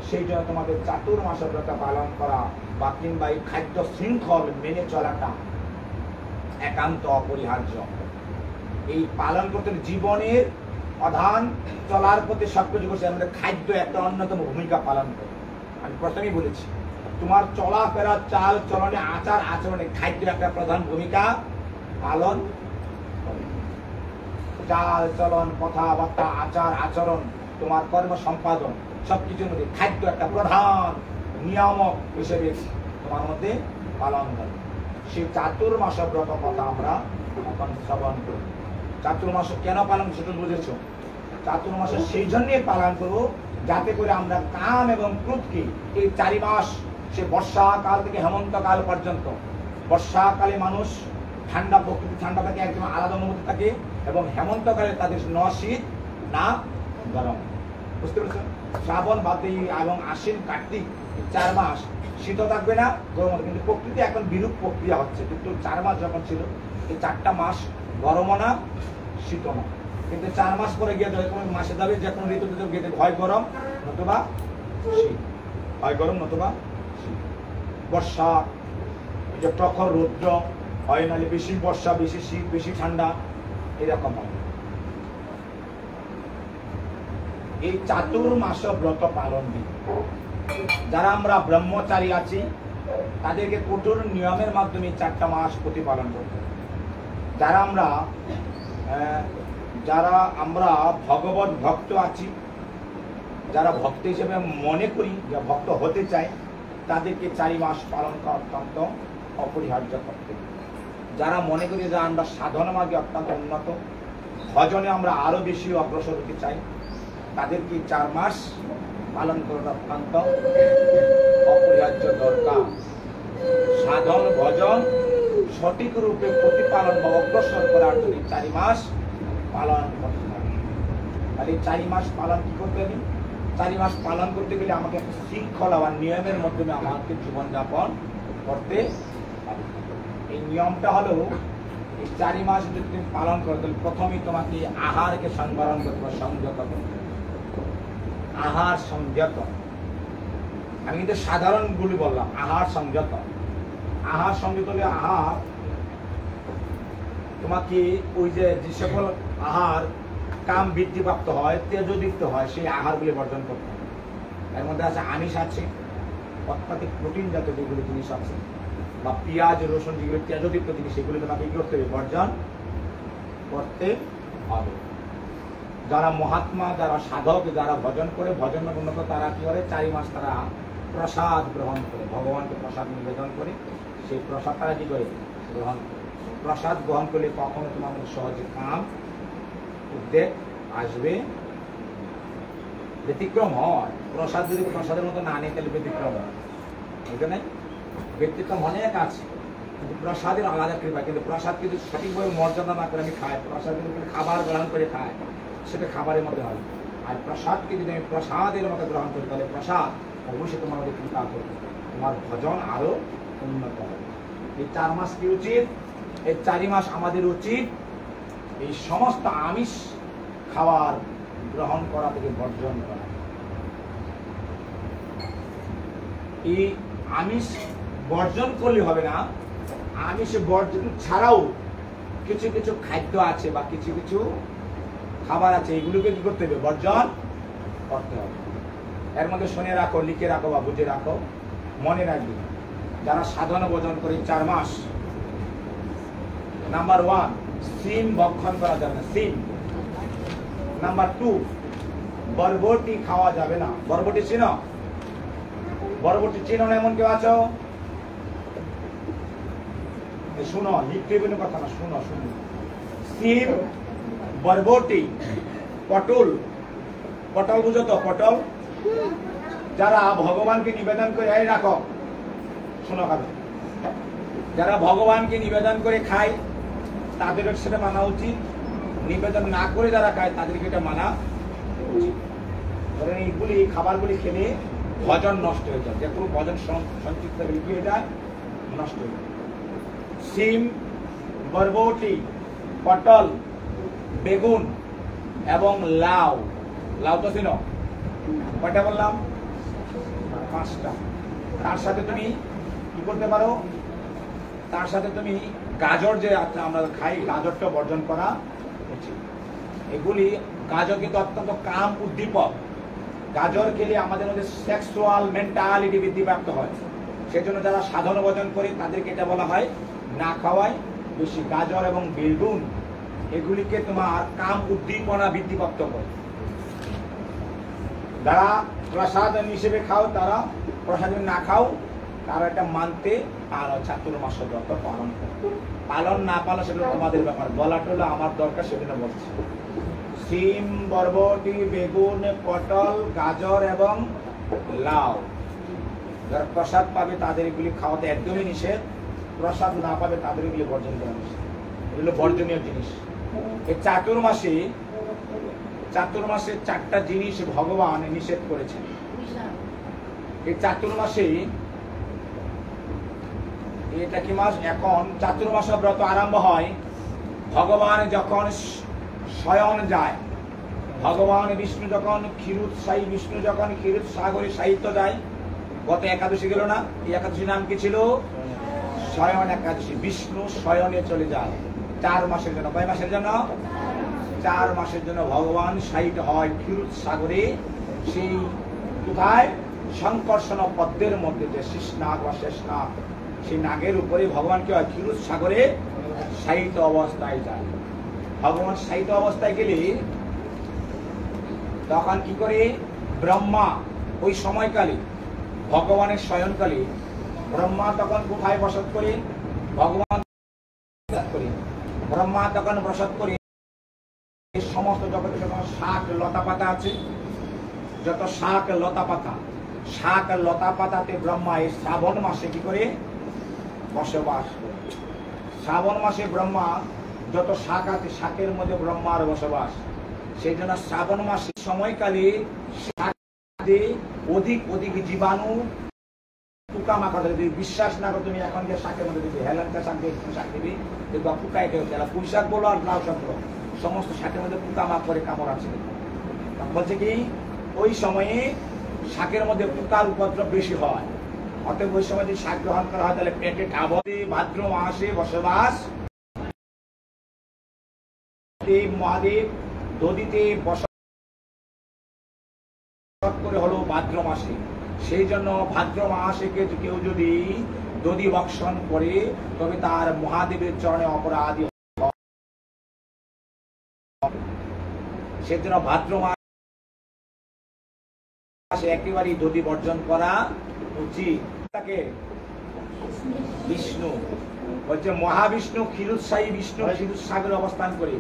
সেই জন্য তোমাদের চাতুর্মাস ব্রত পালন করা বা কিংবা এই খাদ্য শৃঙ্খল মেনে চলাটা একান্ত অপরিহার্য। এই পালন করতে জীবনের অধান চলার প্রতি সবকিছু করছে, আমাদের খাদ্য একটা অন্যতম ভূমিকা পালন করে। আমি প্রথমেই বলেছি, তোমার চলাফেরা, চাল চলনে, আচার আচরণে খাদ্য একটা প্রধান ভূমিকা পালন করে। চাল চলন, কথাবার্তা, আচার আচরণ, তোমার কর্ম সম্পাদন সবকিছুর মধ্যে খাদ্য একটা প্রধান নিয়ামক হিসেবে তোমার মধ্যে পালন করে। সেই চাতুর্মাস ব্রত কথা আমরা এখন শ্রবণ করি। চাতুর্মাস কেন পালন সেটা বুঝেছ? চাতুর্মাস সেই জন্যই পালন করবো যাতে করে আমরা কাম এবং ক্রোধকে এই 4 মাস, সে বর্ষাকাল থেকে হেমন্তকাল পর্যন্ত, বর্ষাকালে মানুষ ঠান্ডা, প্রকৃতি ঠান্ডা থাকে, একদম আলাদা অনুভূতি থাকে, এবং হেমন্তকালে তাদের না শীত না গরম। বুঝতে পেরেছেন? শ্রাবণ, ভাদ্র এবং আশ্বিন, কার্তিক 4 মাস শীত থাকবে না, গরম, কিন্তু প্রকৃতি এখন বিরূপ প্রক্রিয়া হচ্ছে। কিন্তু 4 মাস যখন ছিল, এই 4টা মাস গরমও না শীতও না। কিন্তু 4 মাস পরে গিয়ে যখন মাসে যাবে, যে কোনো ঋতুতে গিয়ে হয় গরম নতুবা শীত, হয় গরম নতুবা শীত। বর্ষা যে প্রখর রৌদ্র হয়, নাহলে বেশি বর্ষা, বেশি শীত, বেশি ঠান্ডা, এরকম হয়। এই চাতুর্মাস ব্রত পালন বিধি, যারা আমরা ব্রহ্মচারী আছি তাদেরকে কঠোর নিয়মের মাধ্যমে 4টা মাস প্রতিপালন করতে হবে। যারা আমরা ভগবত ভক্ত আছি, যারা ভক্ত হিসেবে মনে করি, যে ভক্ত হতে চাই, তাদেরকে 4 মাস পালন করা অত্যন্ত অপরিহার্য করতে। যারা মনে করি যে আমরা সাধন মার্গে অত্যন্ত উন্নত, ভজনে আমরা আরো বেশি অগ্রসর হতে চাই, তাদেরকে 4 মাস পালন করা অত্যন্ত অপরিহার্য দরকার। সাধন ভজন সঠিক রূপে প্রতিপালন বা অগ্রসর করার জন্য 4 মাস পালন করতে হবে। তাহলে 4 মাস পালন কি করতে হবে? 4 মাস পালন করতে গেলে আমাকে একটা শৃঙ্খলা বা নিয়মের মাধ্যমে আমাকে জীবনযাপন করতে হবে। এই নিয়মটা হলো, এই 4 মাস যদি তুমি পালন করো, তাহলে প্রথমেই তোমাকে আহারকে সংবরণ করতে হবে, সংযত করতে হবে। আহার সংযত, আমি কিন্তু সাধারণ গুলি বললাম। আহার সংযত, আহার সংযত হলে আহার তোমাকে ওই যে সকল আহার কাম বৃদ্ধিপ্রাপ্ত হয়, তেজদীপ্ত হয়, সেই আহারগুলি বর্জন করতে হবে। এর মধ্যে আছে আমিষ আছে, অত্যাধিক প্রোটিন জাতীয় যেগুলো জিনিস আছে, বা পেঁয়াজ রসুন যেগুলো তেজযুক্ত জিনিস, সেগুলো তোমাকে কি করতে হবে? বর্জন করতে হবে। যারা মহাত্মা, যারা সাধক, যারা ভজন করে, ভজন উন্নত, তারা কি করে? 4 মাস তারা প্রসাদ গ্রহণ করে, ভগবানকে প্রসাদ নিবেদন করে, সেই প্রসাদ তারা কি করে? গ্রহণ করে। প্রসাদ গ্রহণ করলে কখনো তোমার মধ্যে সহজে কাম উদ্বেগ আসবে, ব্যতিক্রম হয়। প্রসাদ যদি প্রসাদের মতো না নিয়ে তাহলে ব্যতিক্রম হয়, বুঝতে ব্যতিক্রম অনেক আছে, কিন্তু প্রসাদের আলাদা কৃপা। কিন্তু প্রসাদ কিন্তু সঠিকভাবে মর্যাদা না করে আমি খাই, প্রসাদ যদি খাবার গ্রহণ করে খাই, সেটা খাবারের মধ্যে হয়। আর প্রসাদকে যদি আমি প্রসাদের মতো গ্রহণ করি, তাহলে প্রসাদ অবশ্যই তোমার মধ্যে কৃপা করবে, তোমার ভজন আরো উন্নত হবে। এই 4 মাস কি উচিত? এই 4 মাস আমাদের উচিত এই সমস্ত আমিষ খাবার গ্রহণ করা থেকে বর্জন করা। এই আমিষ বর্জন করলে হবে না, আমিষ বর্জন ছাড়াও কিছু কিছু খাদ্য আছে বা কিছু কিছু খাবার আছে, এগুলোকে কি করতে হবে? বর্জন করতে হবে। এর মধ্যে শুনে রাখো, লিখে রাখো বা বুঝে রাখো, মনে রাখবে। যারা সাধন ভোজন করে 4 মাস, নাম্বার 1, সিম ভক্ষণ করা যাবে না, সিম। নাম্বার 2, বরবটি খাওয়া যাবে না। বরবটি চিনো? বরবটি চিনো না এমন কেউ আছো? শুনো, লিখতে কোনো কথা না, শুনো শুনো। সিম, বরবটি, পটল, পটল বুঝো তো? পটল যারা ভগবানকে নিবেদন করে, এই রাখো, শোনো খাবে, যারা ভগবানকে নিবেদন করে খায় তাদের সেটা মানা উচিত। নিবেদন না করে যারা খায় তাদেরকে এটা মানা উচিত। কারণ এইগুলি খাবারগুলি খেলে ভজন নষ্ট হয়ে যায়, যে কোনো ভজন সংক্ষিপ্ত হয়ে যায়, নষ্ট হয়ে যায়। সিম, বরবটি, পটল, বেগুন এবং লাউ। লাউ তো চিনো? কয়টা বললাম? 5টা। তার সাথে তুমি কি করতে পারো? তার সাথে তুমি গাজর, যে আমরা খাই, গাজরটা বর্জন করা উচিত। এগুলি, গাজর কিন্তু অত্যন্ত কাম উদ্দীপক। গাজর খেলে আমাদের মধ্যে সেক্সুয়াল মেন্টালিটি বৃদ্ধিপ্রাপ্ত হয়। সেজন্য যারা সাধন ভোজন করে তাদেরকে এটা বলা হয় না খাওয়ায় বেশি। গাজর এবং বেগুন এগুলিকে তোমার কাম উদ্দীপনা বৃদ্ধিপ্রাপ্ত করে। যারা প্রসাদ হিসেবে খাও, তারা প্রসাদ না খাও, তারা এটা মানতে পারো, চাতুর্মাস ব্রত পালন করো। পালন না পালন সেটা তোমাদের ব্যাপার, বলাটা হলো আমার দরকার, সেজন্য বলছি। সিম, বরবটি, বেগুন, পটল, গাজর এবং লাউ, যারা প্রসাদ পাবে তাদের এগুলি খাওয়াতে একদমই নিষেধ। প্রসাদ না পাবে তাদের এগুলি বর্জন করা নিষেধ। এগুলো বর্জনীয় জিনিস। এই চাতুর্মাসে 4টা জিনিস ভগবান নিষেধ করেছেন। এই চাতুর্মাসে, এটা কি মাস? এখন চাতুর্মাস ব্রত আরম্ভ হয় ভগবান যখন শয়ন যায়, ভগবান বিষ্ণু যখন ক্ষীরোদ সাগরে সাহিত্য যায়। গত একাদশী গেল না? এই একাদশী নাম কি ছিল? শয়ন একাদশী। বিষ্ণু শয়নে চলে যায় 4 মাসের জন্য। কয় মাসের জন্য? 4 মাসের জন্য ভগবান সাহিত্য হয় ক্ষীরোদ সাগরে। সেই কোথায়? সংকর্ষণ পদ্মের মধ্যে, যে শেষনাগ বা শেষনাগ, সেই নাগের উপরে ভগবান কি হয়? ক্ষীরোদ সাগরে সাহিত্য অবস্থায় যায়। ভগবান সাহিত্য অবস্থায় গেলে তখন কি করে? ব্রহ্মা ওই সময়কালে, ভগবানের শয়নকালে ব্রহ্মা তখন কোথায় বসত করে? ভগবান করে ব্রহ্মা তখন বসত করে সমস্ত জগতে যত শাক লতা পাতা আছে, যত শাক লতা পাতাতে ব্রহ্মা এই শ্রাবণ মাসে কি করে? বসবাস করে। শ্রাবণ মাসে ব্রহ্মা যত শাক আছে, শাকের মধ্যে ব্রহ্মার বসবাস। সেই জন্য শ্রাবণ মাসের সময়কালে শাকে অধিক জীবাণু, পোকামাকড়। যদি বিশ্বাস না করো, তুমি এখন যে শাকের মধ্যে দিবি, হেলানটা শাক দিয়ে শাক দিবি, দেখবা পোকায় কেউ খেলা। পুঁই শাক বলো আর লাউ শাক বলো, সমস্ত শাকের মধ্যে পোকামাকড়ে কামড় আছে। বলছে কি ওই সময়ে শাকের মধ্যে পোকার উপদ্রব বেশি হয়। অতএব ওই সময় যদি শাক গ্রহণ করা হয় তাহলে পেটে খাবতে ভাদ্র মাসে বসবাস। মহাদেব নদীতে বসবাস করে হলো ভাদ্র মাসে। সেই জন্য ভাদ্র মাসে কেউ যদি দধি ভক্ষণ করে তবে তার মহাদেবের চরণে অপরাধী। সেজন্য ভাদ্র মাসে একেবারেই দধি বর্জন করা উচিত। তাকে বিষ্ণু বলছে, মহাবিষ্ণু ক্ষীরোৎসাহী বিষ্ণু ক্ষীরোৎসাগরে অবস্থান করে,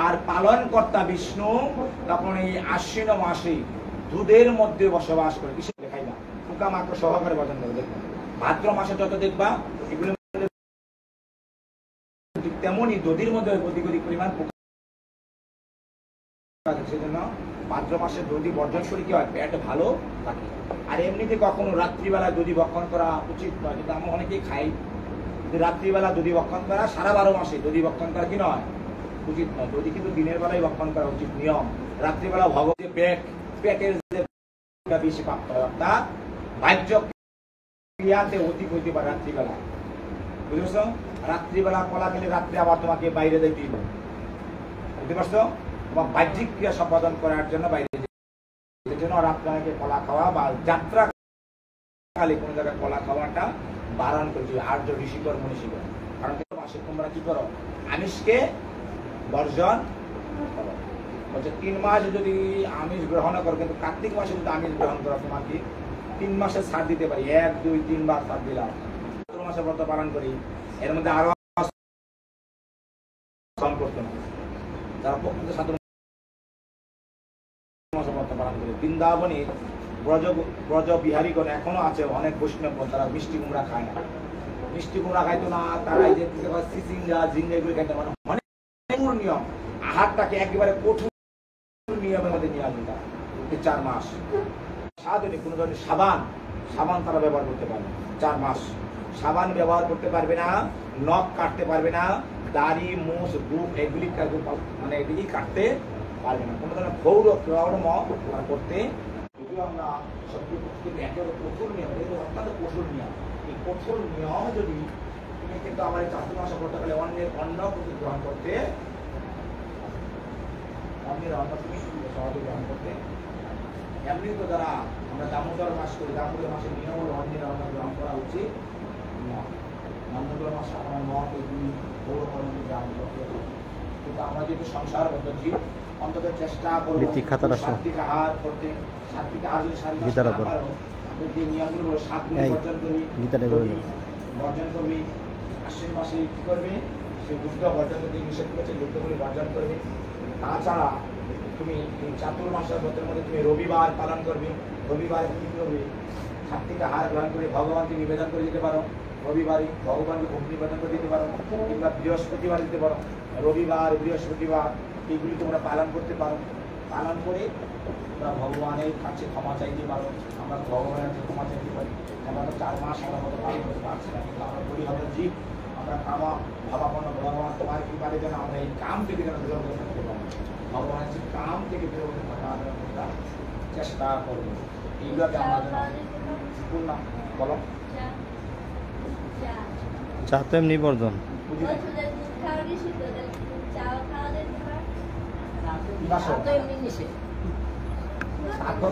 আর পালন কর্তা বিষ্ণু তখন এই আশ্বিন মাসে দুধের মধ্যে বসবাস করে। কিছু দেখাই না, পোকা মাকড় সহকারে বর্জন করে। দেখবেন ভাদ্র মাসে যত দেখবা এগুলো তেমনই দধির মধ্যে অধিক পরিমাণ পোকা। সেজন্য ভাদ্র মাসে দধি বর্জন করে কি হয়, পেট ভালো থাকে। আর এমনিতে কখনো রাত্রিবেলা দধি ভক্ষণ করা উচিত নয়, কিন্তু আমরা অনেকেই খাই। কিন্তু রাত্রিবেলা দধি ভক্ষণ করা, সারা 12 মাসে দধি ভক্ষণ করা কি নয়, উচিত নয়। দধি কিন্তু দিনের বেলায় ভক্ষণ করা উচিত নিয়ম। রাত্রিবেলা ভগবতী পেটের যে বেশি প্রাপ্ত হয়, অর্থাৎ বাহ্য ক্রিয়াতে অধিক হইতে পারে রাত্রিবেলা। বুঝেছো? রাত্রিবেলা কলা খেলে রাত্রে আবার তোমাকে বাইরে যেতে হবে, বুঝতে পারছো? তোমার বাহ্যিক ক্রিয়া সম্পাদন করার জন্য বাইরে যেতে জন্য রাত্রে কলা খাওয়া বা যাত্রা কালে কোন জায়গায় কলা খাওয়াটা বারণ করেছে আর্য ঋষিকর মনীষীকর। কারণ মাসে তোমরা কি করো, আমিষকে বর্জন করো। বলছে 3 মাস যদি আমিষ গ্রহণ করো, কিন্তু কার্তিক মাসে যদি আমিষ গ্রহণ করো তোমাকে 3 মাসে ছাড় দিতে পারি। 1, 2, 3 বার ছাড় দিলাম। ভাদ্র মাসে ব্রত পালন করি, এর মধ্যে আরো করতো না যারা প্রকৃত সাধু মাসে ব্রত পালন করে। বৃন্দাবনে ব্রজ বিহারীগণ এখনো আছে অনেক বৈষ্ণব, তারা মিষ্টি কুমড়া খায় না। মিষ্টি কুমড়া খাইতো না, তারা এই যে সিসিঙ্গা ঝিঙ্গা এগুলো খাইতে পারে। অনেক নিয়ম, আহারটাকে একেবারে কঠোর নিয়মের মধ্যে নিয়ে আসবে তারা। 4 মাস সাধনে কোনো ধরনের সাবান তারা ব্যবহার করতে পারবে। 4 মাস সাবান ব্যবহার করতে পারবে না, নখ কাটতে পারবে না, দাড়ি মুছ বুক এগুলি মানে এগুলি কাটতে পারবে না। কোনো ধরনের গৌরম করতে, যদিও আমরা সত্যি একেবারে কঠোর নিয়ম, অত্যন্ত কঠোর নিয়ম। এই কঠোর নিয়ম যদি তুমি কিন্তু আমার এই চাতুর্মাস ব্রতকালে অন্যের অন্ন গ্রহণ করতে, অন্যের অন্ন তুমি সহজে গ্রহণ করতে। এমনি তো যারা আমরা দামোদর মাস করি, দামোদর মাসের নিয়ম হলো অন্যের অন্ন গ্রহণ করা উচিত নয়। দামোদর মাসে আমার মত এগুলি গৌরকরণ গ্রহণ করতে হবে। কিন্তু আমরা যেহেতু সংসার পদ্ধতি অন্তত চেষ্টা করবো সাত্বিক আহার করতে। সাত্বিক আহার যদি যে নিয়মগুলো 7 দিন বর্জন করবি। আশ্বিন মাসে কি করবে, সেই দুগ্ধ বর্জন করতে নিষেধ করেছে, দুগ্ধগুলি বর্জন করবে। তাছাড়া তুমি চাতুর্মাসের ব্রতের মধ্যে তুমি রবিবার পালন করবে। রবিবারে কি করবে, সাত্বিক আহার গ্রহণ করে ভগবানকে নিবেদন করে দিতে পারো। রবিবারে ভগবানকে ভোগ নিবেদন করে দিতে পারো, কিংবা বৃহস্পতিবার দিতে পারো। রবিবার বৃহস্পতিবার এগুলি তোমরা পালন করতে পারো। পালন করে তোমরা ভগবানের কাছে ক্ষমা চাইতে পারো। আমরা ভগবানের কাছে ক্ষমা চাইতে পারি। আমরা 4 মাস আমরা মতো পালন করতে পারছি না, কিন্তু আমরা বলি হবে জীব, আমরা ভাবাপন্ন ভগবান তোমার কৃপারে যেন আমরা এই কাম থেকে যেন বিরত থাকতে পারি। ভগবানের যে কাম থেকে বিরত থাকার আমরা চেষ্টা করবো। এইগুলোকে আমরা যেন পূর্ণ বলো চা তো এমনি বর্জন।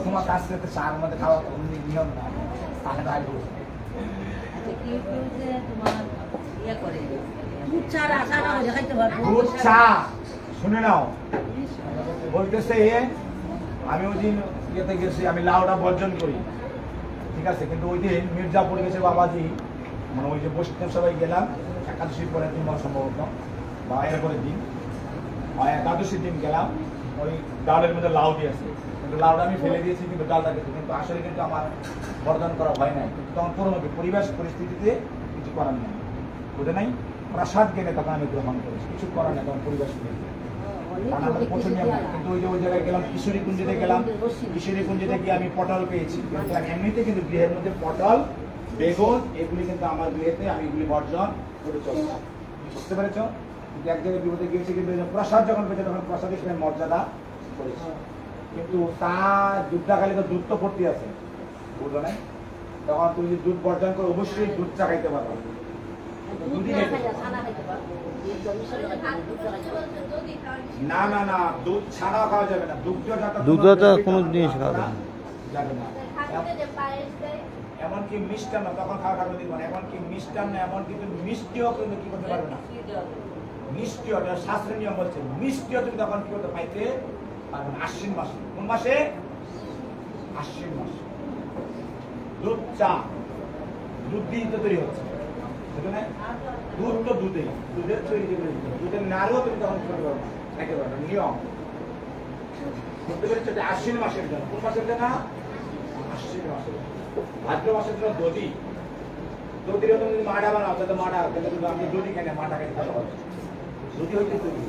তোমার কাছ থেকে চার মধ্যে খাওয়া নিয়ম না, দুধ চা শুনে নাও। বলতেছে আমি ওই দিন ইয়েতে গেছি, আমি লাউটা বর্জন করি, ঠিক আছে, কিন্তু ওই দিন মির্জাপুর গেছে বাবাজি, মানে ওই যে বৈষ্ণব সবাই গেলাম একাদশীর পরের দিন সম্ভবত, বা এরপরের দিন একাদশীর দিন গেলাম, ওই ডালের মধ্যে লাউ দিয়েছে, কিন্তু লাউটা আমি ফেলে দিয়েছি, কিন্তু ডালটা গেছে, কিন্তু আসলে কিন্তু আমার বর্জন করা হয় নাই। কিন্তু তখন পুরোনো পরিবেশ পরিস্থিতিতে কিছু করার নেই, বুঝে নাই, প্রসাদ গেলে তখন আমি গ্রহণ করেছি, কিছু করার নেই তখন পরিবেশ পরিস্থিতি। কিন্তু ওই যে ওই জায়গায় গেলাম, কিশোরী কুঞ্জিতে গেলাম, কিশোরী কুঞ্জিতে গিয়ে আমি পটল পেয়েছি, কিন্তু এমনিতে কিন্তু গৃহের মধ্যে পটল বেগুন এগুলি কিন্তু আমার গৃহেতে আমি এগুলি বর্জন করে চলছি, বুঝতে পেরেছ? কিন্তু এক জায়গায় বিপদে গিয়েছি, কিন্তু প্রসাদ যখন পেয়েছে তখন প্রসাদের সঙ্গে মর্যাদা করেছি, কিন্তু তার দুধটা খালি তো দুধ তো ভর্তি আছে, বুঝলো না? তখন তুমি যদি দুধ বর্জন করো অবশ্যই দুধ চা খাইতে পারো, না না না দুধ ছাড়াও খাওয়া যাবে না, দুধ কোনো জিনিস খাওয়া যাবে না। এমনকি মিষ্টান্ন তখন খাওয়া ঠাকুর দিব না, এমনকি মিষ্টান্ন এমনকি তুমি মিষ্টিও কিন্তু কি করতে পারবে না, মিষ্টিও শাস্ত্রের নিয়ম বলছে মিষ্টিও তুমি তখন কি করতে পাইতে পারবে না। আশ্বিন মাসে, কোন মাসে? আশ্বিন মাসে। দুধ চা, দুধ দিয়ে তো তৈরি হচ্ছে, বুঝলে? দুধ তো দুধেই, দুধের তৈরি করে দুধের নাড়ুও তুমি তখন করতে পারবে না, একেবারে নিয়ম। বুঝতে পেরেছো? আশ্বিন মাসের জন্য, কোন মাসের জন্য? আশ্বিন মাসের। ভাদ্র মাসের জন্য দধি, দধির তুমি মাঠা বানাও, তাহলে মাঠা কিন্তু আমি দধি খাই না, মাঠা খাই ভালো হবে, দধি হইতে তৈরি।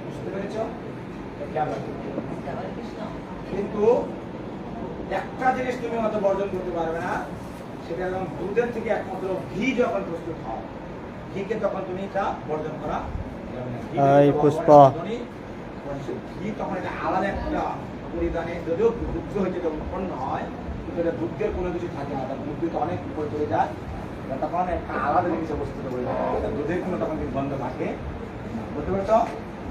বুঝতে পেরেছ? কিন্তু একটা জিনিস তুমি হয়তো বর্জন করতে পারবে না, সেটা যখন দুধের থেকে একমাত্র ঘি যখন প্রস্তুত হয়, ঘিকে তখন তুমি এটা বর্জন করা যাবে না। পুষ্পা ঘি তখন এটা আলাদা একটা পরিধানে, যদিও দুগ্ধ হইতে যখন উৎপন্ন হয় কিন্তু এটা দুগ্ধের কোনো কিছু থাকে না, তার দুধ তো অনেক উপরে চলে যায়, তখন একটা আলাদা জিনিস অবস্থিত হয়ে যায়, দুধের কোনো তখন গন্ধ থাকে। বুঝতে পারছো?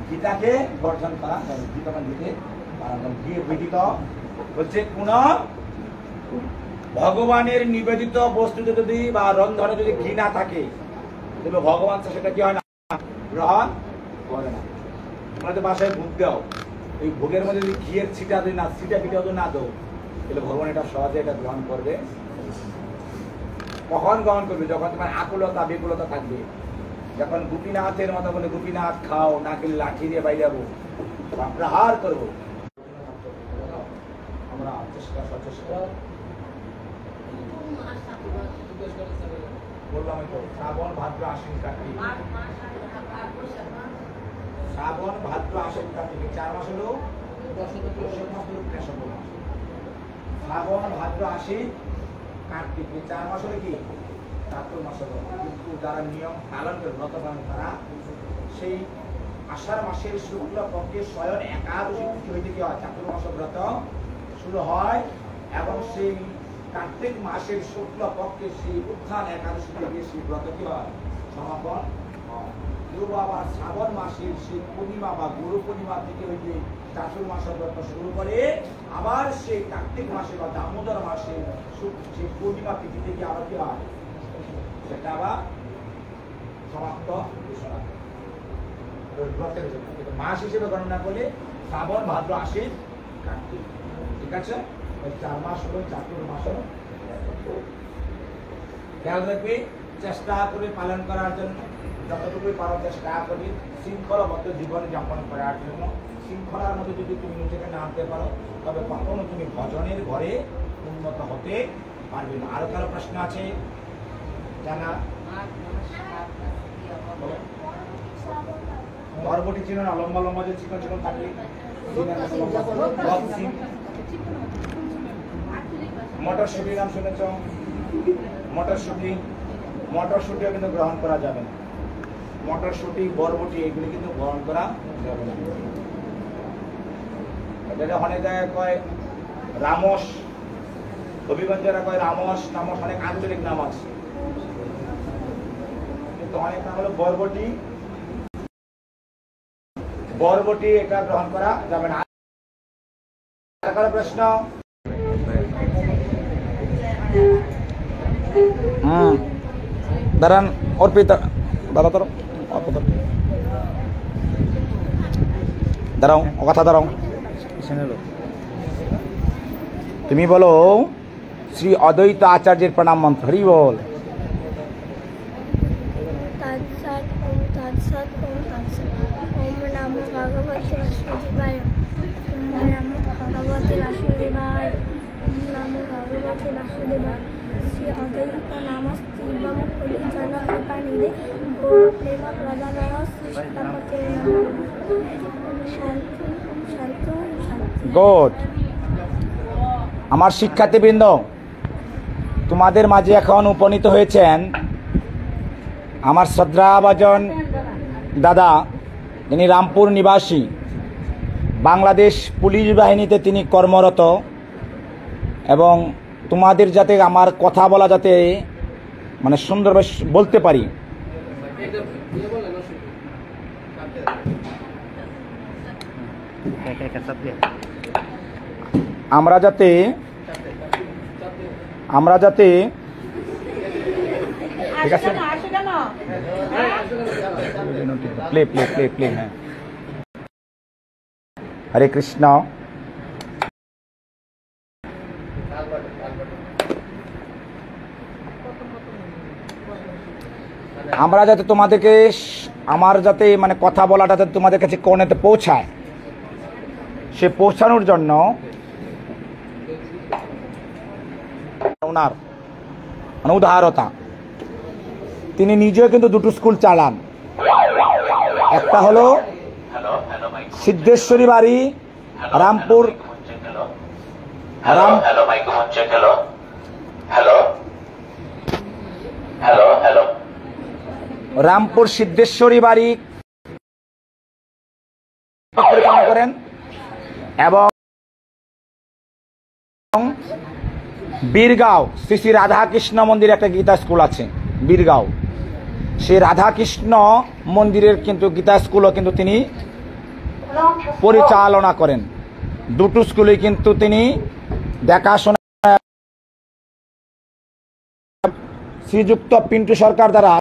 ঘিটাকে বর্জন করা, ঘি তখন দিতে ঘি বিদিত হচ্ছে কোন ভগবানের নিবেদিত বস্তুতে যদি বা রন্ধনে যদি ঘি না থাকে, তবে ভগবান সেটা কি হয় না, গ্রহণ করে না। তোমরা তো বাসায় ভোগ দাও, এই ভোগের মধ্যে যদি ঘিয়ের ছিটা যদি না, ছিটা পিঠা যদি না দাও, তাহলে ভগবান এটা সহজে এটা গ্রহণ করবে। কখন গ্রহণ করবে? যখন তোমার আকুলতা বিকুলতা থাকবে, যখন গোপীনাথের মতো বলে গোপীনাথ খাও, না খেলে লাঠি দিয়ে বাইরাবো, প্রহার করবো। আমরা চেষ্টা সচেষ্টা বললাম তো, শ্রাবণ ভাদ্র আশ্বিন কার্তিক, শ্রাবণ ভাদ্র আশ্বিন কার্তিক 4 মাস হলো, শ্রাবণ ভাদ্র আশ্বিন কার্তিক 4 মাস হলো কি 4 মাস হলো। কিন্তু যারা নিয়ম পালন করে, ব্রত পালন, তারা সেই আষাঢ় মাসের শুক্ল পক্ষে স্বয়ং একাদশী তিথি হইতে কি হয়, 4 মাস ব্রত শুরু হয়, এবং সেই কার্তিক মাসের শুক্ল পক্ষে সেই উত্থান একাদশী থেকে সেই ব্রত কি হয়, সমাপন হয়। কেউ আবার শ্রাবণ মাসের সেই পূর্ণিমা বা গুরু পূর্ণিমা থেকে হইতে 4 মাস ব্রত শুরু করে, আবার সেই কার্তিক মাসে বা দামোদর মাসে সেই পূর্ণিমা তিথি থেকে আবার কি হয়, সেটা আবার সমাপ্ত ঘোষণা ব্রতের জন্য। কিন্তু মাস হিসেবে গণনা করলে শ্রাবণ ভাদ্র আশ্বিন কার্তিক, ঠিক আছে? 4 মাস হলো, 4 মাস হলো। খেয়াল রাখবি, চেষ্টা করে পালন করার জন্য, যতটুকু পারো চেষ্টা করি শৃঙ্খলাবদ্ধ জীবন যাপন করার জন্য। শৃঙ্খলার মধ্যে যদি তুমি নিজেকে না আনতে পারো, তবে কখনো তুমি ভজনের ঘরে উন্নত হতে পারবে না। আরো কারো প্রশ্ন আছে জানা? বরবটি চিনো না? লম্বা লম্বা যে চিকন চিকন থাকে, মটরশুটির নাম শুনেছ? মটরশুটিও কিন্তু গ্রহণ করা যাবে না। মটরশুটি, বরবটি এগুলি কিন্তু গ্রহণ করা যাবে না। এটা অনেক জায়গায় কয় রামস, হবিগঞ্জেরা কয় রামস, টামস, অনেক আঞ্চলিক নাম আছে, কিন্তু অনেক নাম হলো বরবটি। বরবটি এটা গ্রহণ করা যাবে না। প্রশ্ন? দাঁড়ান, অর্পিতা দাদা, দাঁড়াও, ও কথা দাঁড়াও, তুমি বলো শ্রী অদ্বৈত আচার্যের প্রণাম মন্ত্র। হরি বল। শ্রী অদ্বৈত নামস্তিবং পরিজন কৃপানিধে ও প্রেম প্রদানয় সীতাপতে নমঃ। শান্তি শান্তি শান্তি। গুড। আমার শিক্ষার্থীবৃন্দ, তোমাদের মাঝে এখন উপনীত হয়েছেন আমার শ্রদ্ধাভাজন দাদা, যিনি রামপুর নিবাসী, বাংলাদেশ পুলিশ বাহিনীতে তিনি কর্মরত, এবং তোমাদের যাতে আমার কথা বলা যাতে মানে সুন্দরভাবে বলতে পারি, আমরা যাতে আমরা যাতে ঠিক আছে প্লে প্লে প্লে প্লে হ্যাঁ হরে কৃষ্ণ আমরা যাতে তোমাদেরকে আমার যাতে মানে কথা বলাটা যাতে তোমাদের কাছে কোণেতে পৌঁছায় সে পৌঁছানোর জন্য ওনার মানে উদারতা তিনি নিজেও কিন্তু দুটো স্কুল চালান একটা হলো সিদ্ধেশ্বরী বাড়ি রামপুর রামপুর সিদ্ধেশ্বরী বাড়ি পরিচালনা করেন এবং বীরগাঁও শ্রী শ্রী রাধাকৃষ্ণ মন্দির একটা গীতা স্কুল আছে বীরগাঁও সেই রাধাকৃষ্ণ মন্দিরের কিন্তু গীতা স্কুলও কিন্তু তিনি পরিচালনা করেন দুটো স্কুলে কিন্তু তিনি দেখাশোনা শ্রীযুক্ত পিন্টু সরকার দ্বারা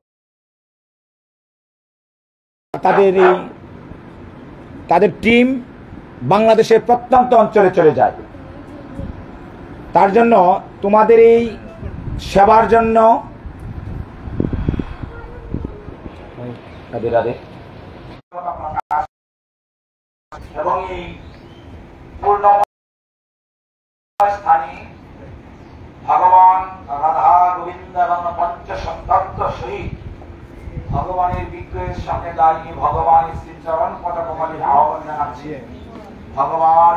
তাদের টিম বাংলাদেশের প্রত্যন্ত অঞ্চলে চলে যায় তার জন্য তোমাদের এই সেবার জন্য এবং এই পূর্ণ স্থানে ভগবান রাধা গোবিন্দ এবং পঞ্চসন্তত্ব সহিত ভগবানের বিগ্রহের সামনে দাঁড়িয়ে ভগবানের শ্রীচরণ পদকমলে আহ্বান জানাচ্ছি ভগবান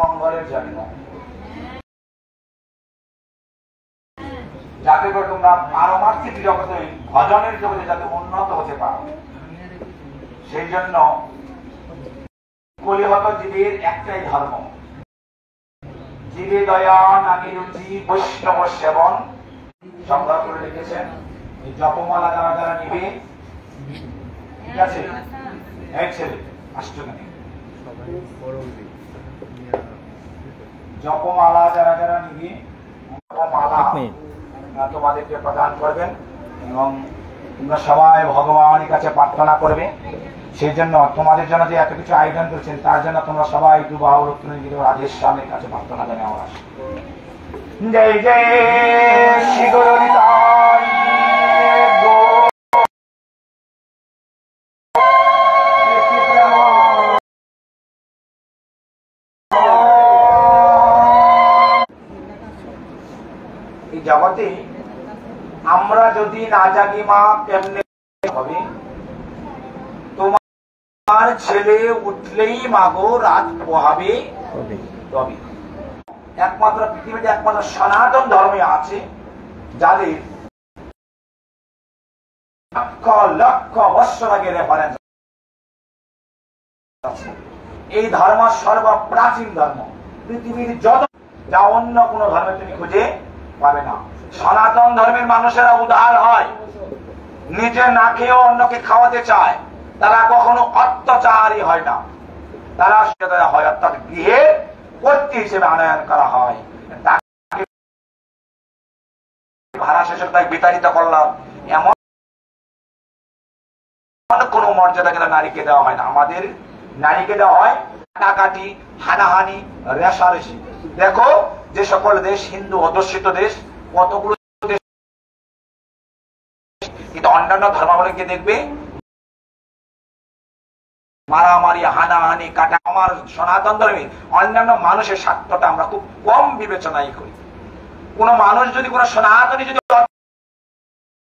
মঙ্গলের জন্য যাতে করে তোমরা পারমার্থিক জগতে ভজনের জগতে যাতে উন্নত হতে পারো সেই জন্য কলিহত জীবের একটাই ধর্ম জীবে দয়া নামে রুচি বৈষ্ণব সেবন সংগ্রহ করে লিখেছেন এই জপমালা যারা যারা নিবে ঠিক আছে এক ছেলে আসছে জপমালা যারা যারা নিবে জপমালা তোমাদেরকে প্রদান করবেন এবং তোমরা সবাই ভগবানের কাছে প্রার্থনা করবে সেই জন্য তোমাদের জন্য যে এত কিছু আয়োজন করছেন তার জন্য তোমরা সবাই দুবাহুর রাধের স্বামীর কাছে প্রার্থনা জানিয়ে আমার জয় জয় শ্রী গুরু নিতাই এই জগতে আমরা যদি না জাগি মা কেমনে হবে তোমার ছেলে উঠলেই মাগো রাত পোহাবে তবে একমাত্র পৃথিবীতে একমাত্র সনাতন ধর্মে আছে যাদের লক্ষ লক্ষ বৎসর আগে রেফারেন্স এই ধর্ম সর্বপ্রাচীন ধর্ম পৃথিবীর যত যা অন্য কোন ধর্মে তুমি খুঁজে পাবে না সনাতন ধর্মের মানুষেরা উদার হয় নিজে না খেয়েও অন্যকে খাওয়াতে চায় তারা কখনো অত্যাচারী হয় না তারা সেটা হয় অর্থাৎ গৃহে কর্তৃ হিসেবে আনয়ন করা হয় ভাড়া শেষে তাই বিতাড়িত করলাম এমন কোন মর্যাদা কিন্তু নারীকে দেওয়া হয় না আমাদের নারীকে দেওয়া হয় কাটাকাটি হানাহানি রেশারেশি দেখো যে সকল দেশ হিন্দু অধ্যুষিত দেশ কতগুলো দেশ কিন্তু অন্যান্য ধর্মাবলম্বীকে দেখবে মারামারি হানাহানি কাটা আমার সনাতন ধর্মে অন্যান্য মানুষের স্বার্থটা আমরা খুব কম বিবেচনাই করি কোন মানুষ যদি কোন সনাতনী যদি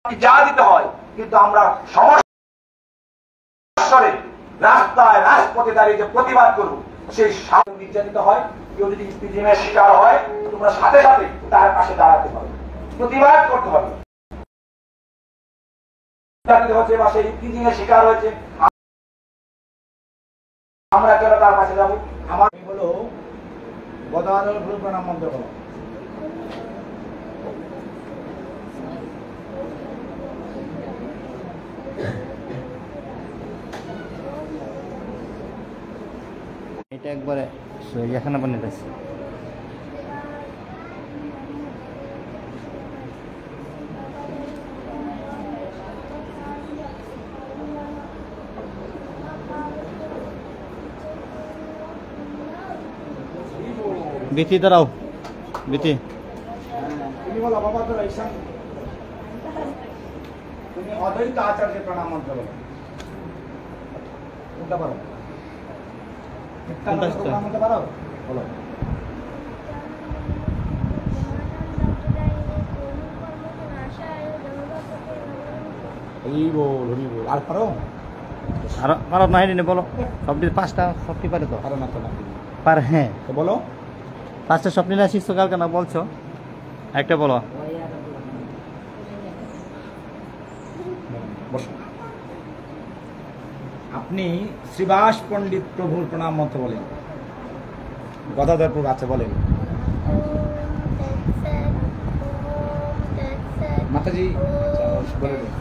যা দিতে হয় কিন্তু আমরা সমস্যারে রাস্তায় রাজপথে দাঁড়িয়ে যে প্রতিবাদ করবো সেই নির্যাতিত হয় কেউ যদি ইস্তিজিমের শিকার হয় তোমরা সাথে সাথে তার পাশে দাঁড়াতে হবে প্রতিবাদ করতে হবে হচ্ছে বা সেই ইস্তিজিমের শিকার হয়েছে আমরা কেন তার পাশে যাবো আমার হলো গদাধর গুরু প্রণাম মন্ত্র করো এটা একবারে এখানে বানিয়ে আছে বিতি দাঁড়াও বিতি তুমি বলো বাবা তো ঈশান তুমি অদ্বৈত আচার্যের প্রণাম মন্ত্র বলো কোনটা পারো কোনটা প্রণাম মন্ত্র পারো বলো হরি বল আর পারো আর পারো না হেঁটে বলো সবটি পাঁচটা সবটি পারে তো পারো না তো না পারে হ্যাঁ তো বলো পাঁচটা স্বপ্ন না শিখছো কালকে না বলছো একটা বলো বসো আপনি শ্রীবাস পণ্ডিত প্রভুর প্রণাম মন্ত্র বলেন গদাধর প্রভু আছে বলেন মাতাজি বলে দিন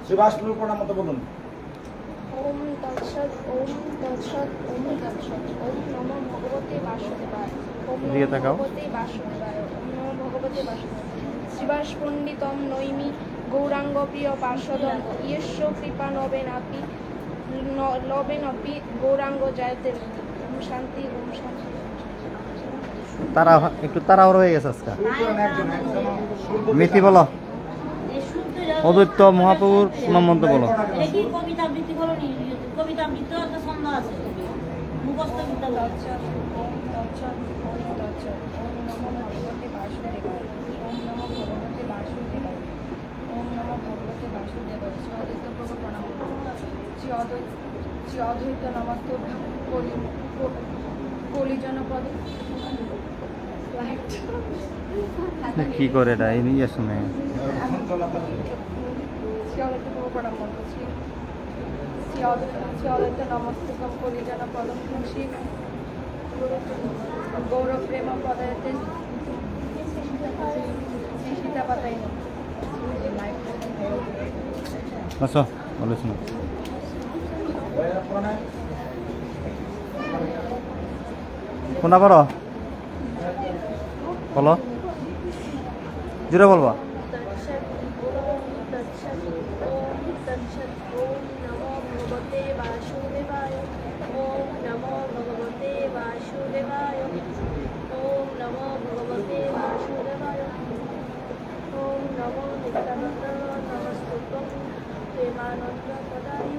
শ্রীবাস প্রভুর প্রণাম মন্ত্র বলুন ওম তৎসৎ ওম তৎসৎ ওম তৎসৎ ওম নমো ভগবতে বাসুদেবায় ওম দিকে নমো তাকাও। ভগবতে বাসুদেবায় ওম নমো ভগবতে বাসুদেবায় শ্রীবাস পণ্ডিতম নৈমি গৌরাঙ্গ প্রিয় পার্শ্বদন ইয়স্য কৃপা নবেনাপি লবেনপি গৌরাঙ্গ জয়তে ওম শান্তি ওম শান্তি। তারা একটু তাড়াহুড়ো হয়ে গেছে আজকে একজন একজন মিতি বলো অদ্বৈত মহাপ্রভুর প্রণাম মন্ত্র বলো কি কবিতা আবৃত্তি করনি কবিতা আবৃত্তি একটা ছন্দ আছে মুখস্থ বিদ্যা বলো তৎসৎ ওম তৎসৎ ওম তৎসৎ ওম নমো ভগবতে বাসুদেবায় ওম নমো ভগবতে বাসুদেবায় ওম নমো ভগবতে বাসুদেবায় শ্রী অদ্বৈত প্রভু প্রণাম শ্রী অদ্বৈত নমস্ত কলিজনপদ কি করে এটা এই নিয়ে শুনে শ্রী অদ্বৈত প্রভু প্রণাম মন্ত্র শ্রী অদ্বৈত নমস্তকম কলিজনপদম শ্রী গৌরব প্রেম পদায়তে শ্রী সীতা পাতাই আসো বলো শুনো কোনটা পারো বলো জোরে বলবা তৎসৎ ওম তৎসৎ ওম তৎসৎ ওম নমো ভগবতে বাসুদেবায় ওম নমো ভগবতে বাসুদেবায় ওম নমো ভগবতে বাসুদেবায় ওম নমো নিত্যানন্দ নমস্তুতম প্রেমানন্দ পদায়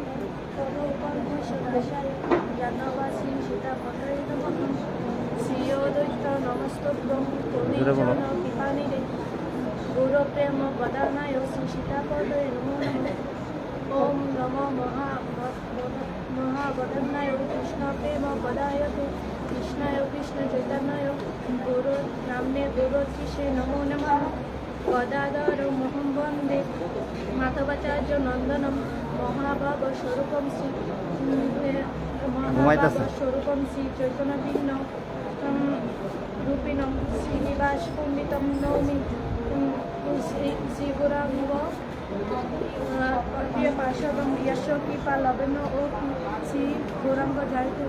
তদোপর্ব সদাশায় জানবাসী সীতাপতায় নমঃ শ্রী অদ্বৈত নমস্তভ্যং জোরে বলো। কৃপানিধে গৌরপ্রেম বদানায় শ্রী সীতাপদে নমো নমঃ ওম নমো মহাবদনায় কৃষ্ণ প্রেম বদায়তে কৃষ্ণায় কৃষ্ণ চৈতন্যায় গুরু নামনে গুরুত্রিষে নমো নমঃ গদাধর মোহম বন্দে মাধবাচার্য নন্দনম মহাভাব স্বরূপম শ্রী মহাভাব স্বরূপম শ্রী চৈতন্য ভিন্ন রূপিণম শ্রীনিবাস পণ্ডিতম নৌমি শ্রী গৌরাঙ্গ প্রিয় পার্শ্বদম যশ কৃপা লবেন ও শ্রী গৌরাঙ্গ জয়তে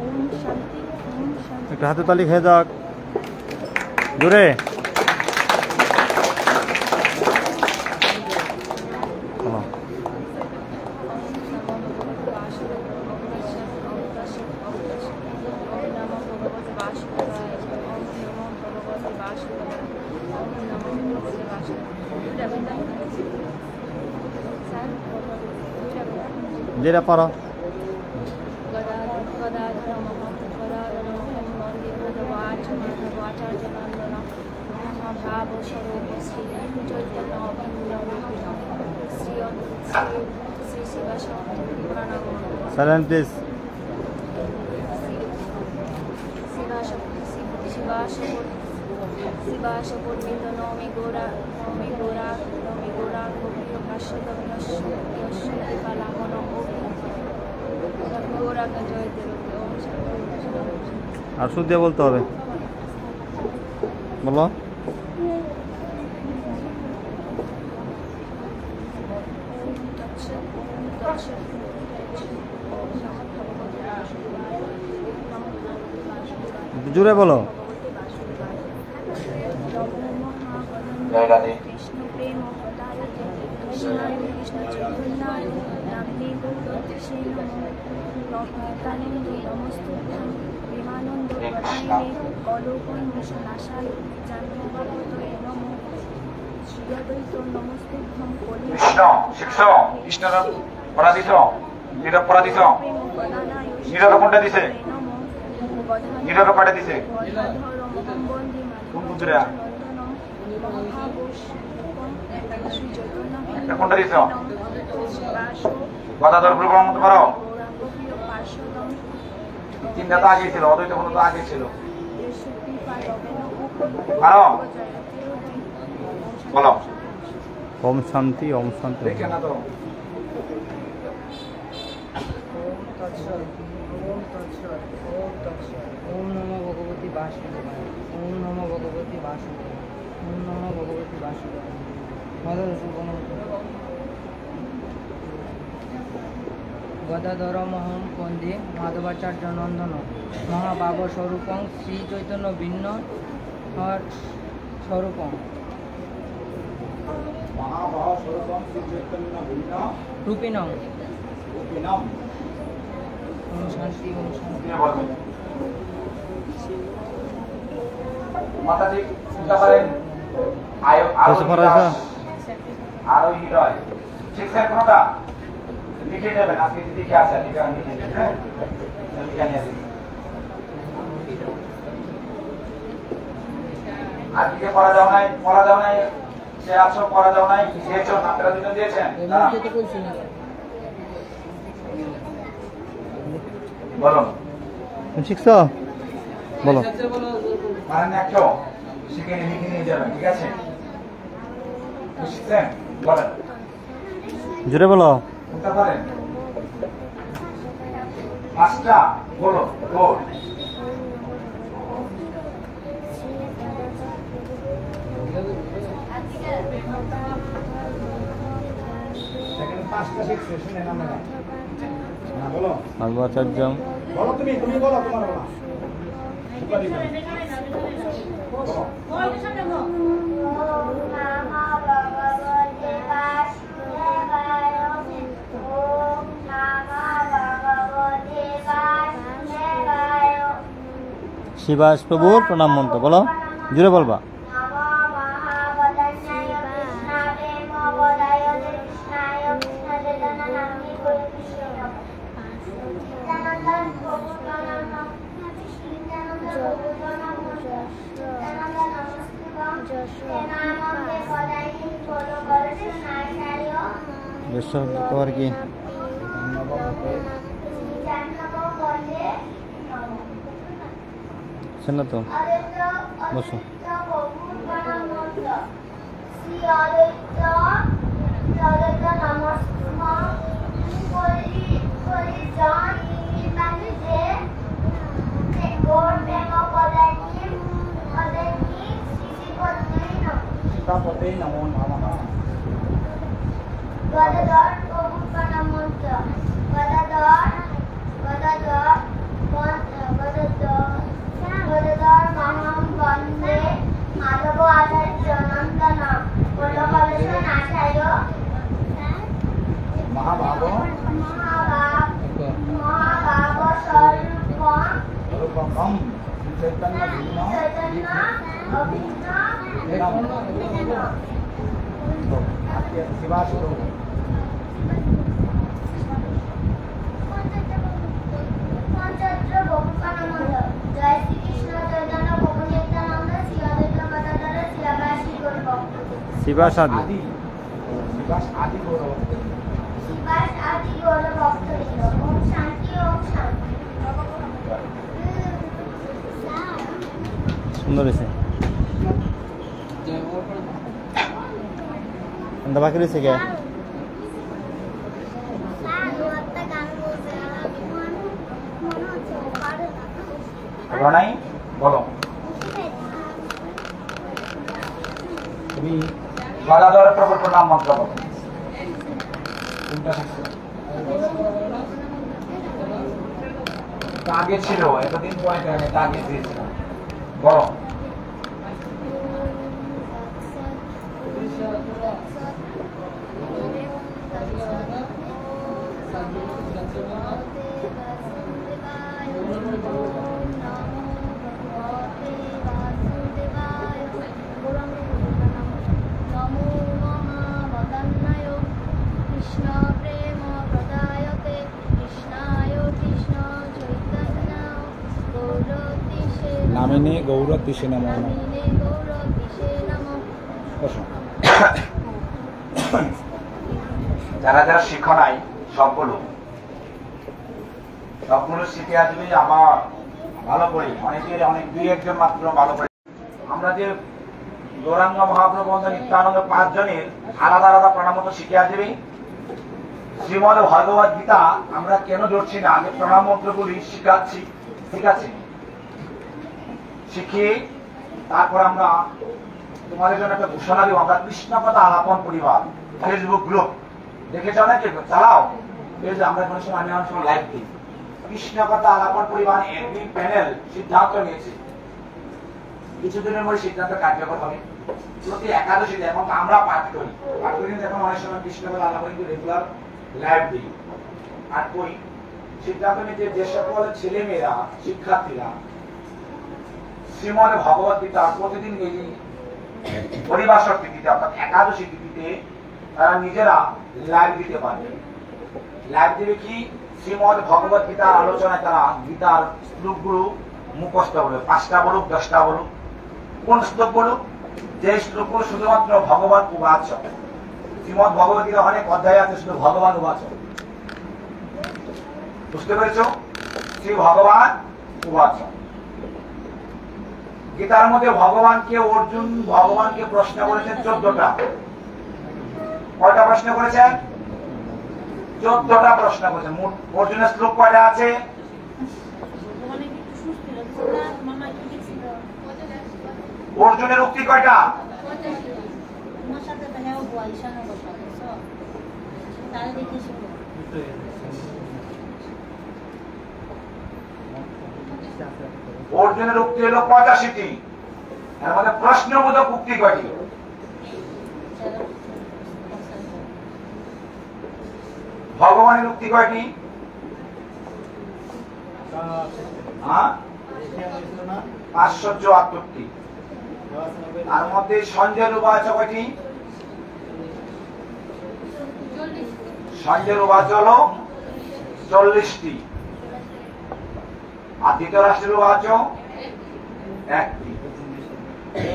ওম শান্তি ওম শান্তি। একটু হাতে তালি খেয়ে যাক জোরে বলো। যেটা পারো ভাব স্বরূপ শ্রী চৈতন্য শ্রী সাইলেন্ট প্লিজ। শিবাশপূর্ণিত নমি গোরা গোপ্রিয় পার্শ্বদ কৃপালাঙ্গন গোরাকে জয় দেব। আর সুর দিয়ে বলতে হবে, বলো। জোরে বলো। কৃষ্ণ প্রেম কৃষ্ণায় কৃষ্ণ চৈতন্যায় নামে গৌরী নমস্কানন্দে নমস্তুভ্যং প্রেমানন্দ প্রদায়িনে কলোকন্মোচনাশায় জাহ্নবীতয়ে নমো শ্রীঅদ্বৈত নমস্তুভ্যং কৃষ্ণ শিষ্য কৃষ্ণর পরাজিত নিরপরাজিত নিরকে কোনটা দিছে? নিরকে পাঠে দিছে কোন পুত্রা? কোনটা দিছ? গদাধর প্রমাণ করো। তিনটা তো আগে ছিল, অদ্বৈত কোনো তো আগে ছিল। পারো বলো। ওম শান্তি, ওম শান্তি। দেখে না তো ওম নমো ভগবতী বাসুদেবায়। ওম নমো ভগবতী বাসুদেবায়। ওম নমো ভগবতী বাসুদেবায়। গদাধর মহম বন্দে মাধবাচার্য নন্দন মহাভাব স্বরূপং শ্রী চৈতন্য ভিন্ন স্বরূপং মহাভাব স্বরূপম শ্রী চৈতন্য ভিন্ন রূপিণং। রূপিণম। ওম শান্তি, ওম শান্তি। মাতাজি চিন্তা করেন আরো হৃদয় শিক্ষার কোনটা লিখে নেবেন। আজকে লিখে আছে লিখে আজকে পড়া যাও নাই সে আছো পড়া যাও নাই দিয়েছ আপনারা দুজন দিয়েছেন বলো। শিখছ বলো। মানে একশো সেখানে লিখে নিয়ে যাবেন, ঠিক আছে? শিখছেন বলেন, জোরে বলো। বলতে পারেন পাঁচটা বলো। গোল পাঁচটা শিখছে শুনেন আমরা না বলো। মাধবাচার্য বলো তুমি বলো তোমার বলো। শিবাস প্রভুর প্রণাম মন্ত্র বলো, জুড়ে বলবা। তোমার কি শোনো তো বসো। নমো নমঃ। গদাধর প্রভুর প্রণাম মন্ত্র। গদাধর মহম বন্দে মাধব আচার্য নন্দন গোলকলেশ নাশায় মহাভাব স্বরূপম চৈতন্য ভিন্ন অভিন্ন শিবাস পঞ্চত্র বহু প্রণাম মন্ত্র। জয় শ্রীকৃষ্ণ চৈতন্য প্রভু নিত্যানন্দ শ্রী অদ্বৈত গদাধর শিলাবাসী গৌরব। শিবাস আদি শিবাস আদি গৌরব। বাস আদি গৌর ভক্তবৃন্দ, ওম শান্তি ওম শান্তি। সুন্দর হয়েছে। বাকি রয়েছে কে? রনাই বলো, তুমি গদাধর প্রভুর প্রণাম মন্ত্র বলো। আগে ছিল, এতদিন পয়েন্ট আগে দিয়েছিলাম, বলো। নামিনে গৌরতিষে নমঃ। যারা যারা শিখো নাই সবগুলো শিখে আসবে আমার ভালো করে, অনেকের অনেক দুই একজন মাত্র ভালো করে। আমরা যে গৌরাঙ্গ মহাপ্রভু নিত্যানন্দ 5 জনের আলাদা আলাদা প্রণাম মন্ত্র শিখে আসবে। শ্রীমদ ভগবত গীতা আমরা কেন ধরছি না, আগে প্রণাম মন্ত্রগুলি শিখাচ্ছি, ঠিক আছে? শিখিয়ে তারপর আমরা তোমাদের জন্য একটা ঘোষণা দিব। আমরা কৃষ্ণ কথা আলাপন পরিবার ফেসবুক গ্রুপ দেখেছ নাকি? চালাও। আমরা কোনো সময় আমি অনেক সময় লাইভ দিই। কৃষ্ণ কথা আলাপন পরিবার এডমিন প্যানেল সিদ্ধান্ত নিয়েছে কিছুদিনের মধ্যে সিদ্ধান্ত কার্যকর হবে। প্রতি একাদশীতে এখন আমরা পাঠ করি, এখন অনেক সময় কৃষ্ণ কথা আলাপন রেগুলার লাইভ দিই আর করি। সিদ্ধান্ত নিয়েছে যে সকল ছেলে মেয়েরা শিক্ষার্থীরা শ্রীমদ ভগবত গীতা প্রতিদিন এই পরিভাষক তিথিতে অর্থাৎ একাদশী তিথিতে তারা নিজেরা লাইভ দিতে পারবে। লাইভ দিবে কি? শ্রীমদ ভগবত গীতার আলোচনায় তারা গীতার শ্লোকগুলো মুখস্থ বলবে। 5টা বলুক 10টা বলুক। কোন শ্লোক বলুক? যে শ্লোকগুলো শুধুমাত্র ভগবান উবাচ। শ্রীমদ ভগবত গীতা অনেক অধ্যায় আছে শুধু ভগবান উবাচ। বুঝতে পেরেছ? শ্রী ভগবান উবাচ। গীতার মধ্যে অর্জুন ভগবানকে প্রশ্ন করেছেন 14টা। কয়টা প্রশ্ন করেছেন? 14টা প্রশ্ন করেছেন। অর্জুনের শ্লোক কয়টা আছে? অর্জুনের উক্তি কয়টা? অর্জুনের উক্তি হলো 85টি। এর মধ্যে প্রশ্নবোধক উক্তি কয়টি? ভগবানের উক্তি কয়টি? 574টি। তার মধ্যে সঞ্জয় উবাচ কয়টি? সঞ্জয় উবাচ হলো 40টি। আর ধৃতরাষ্ট্রের উবাচ 1টি।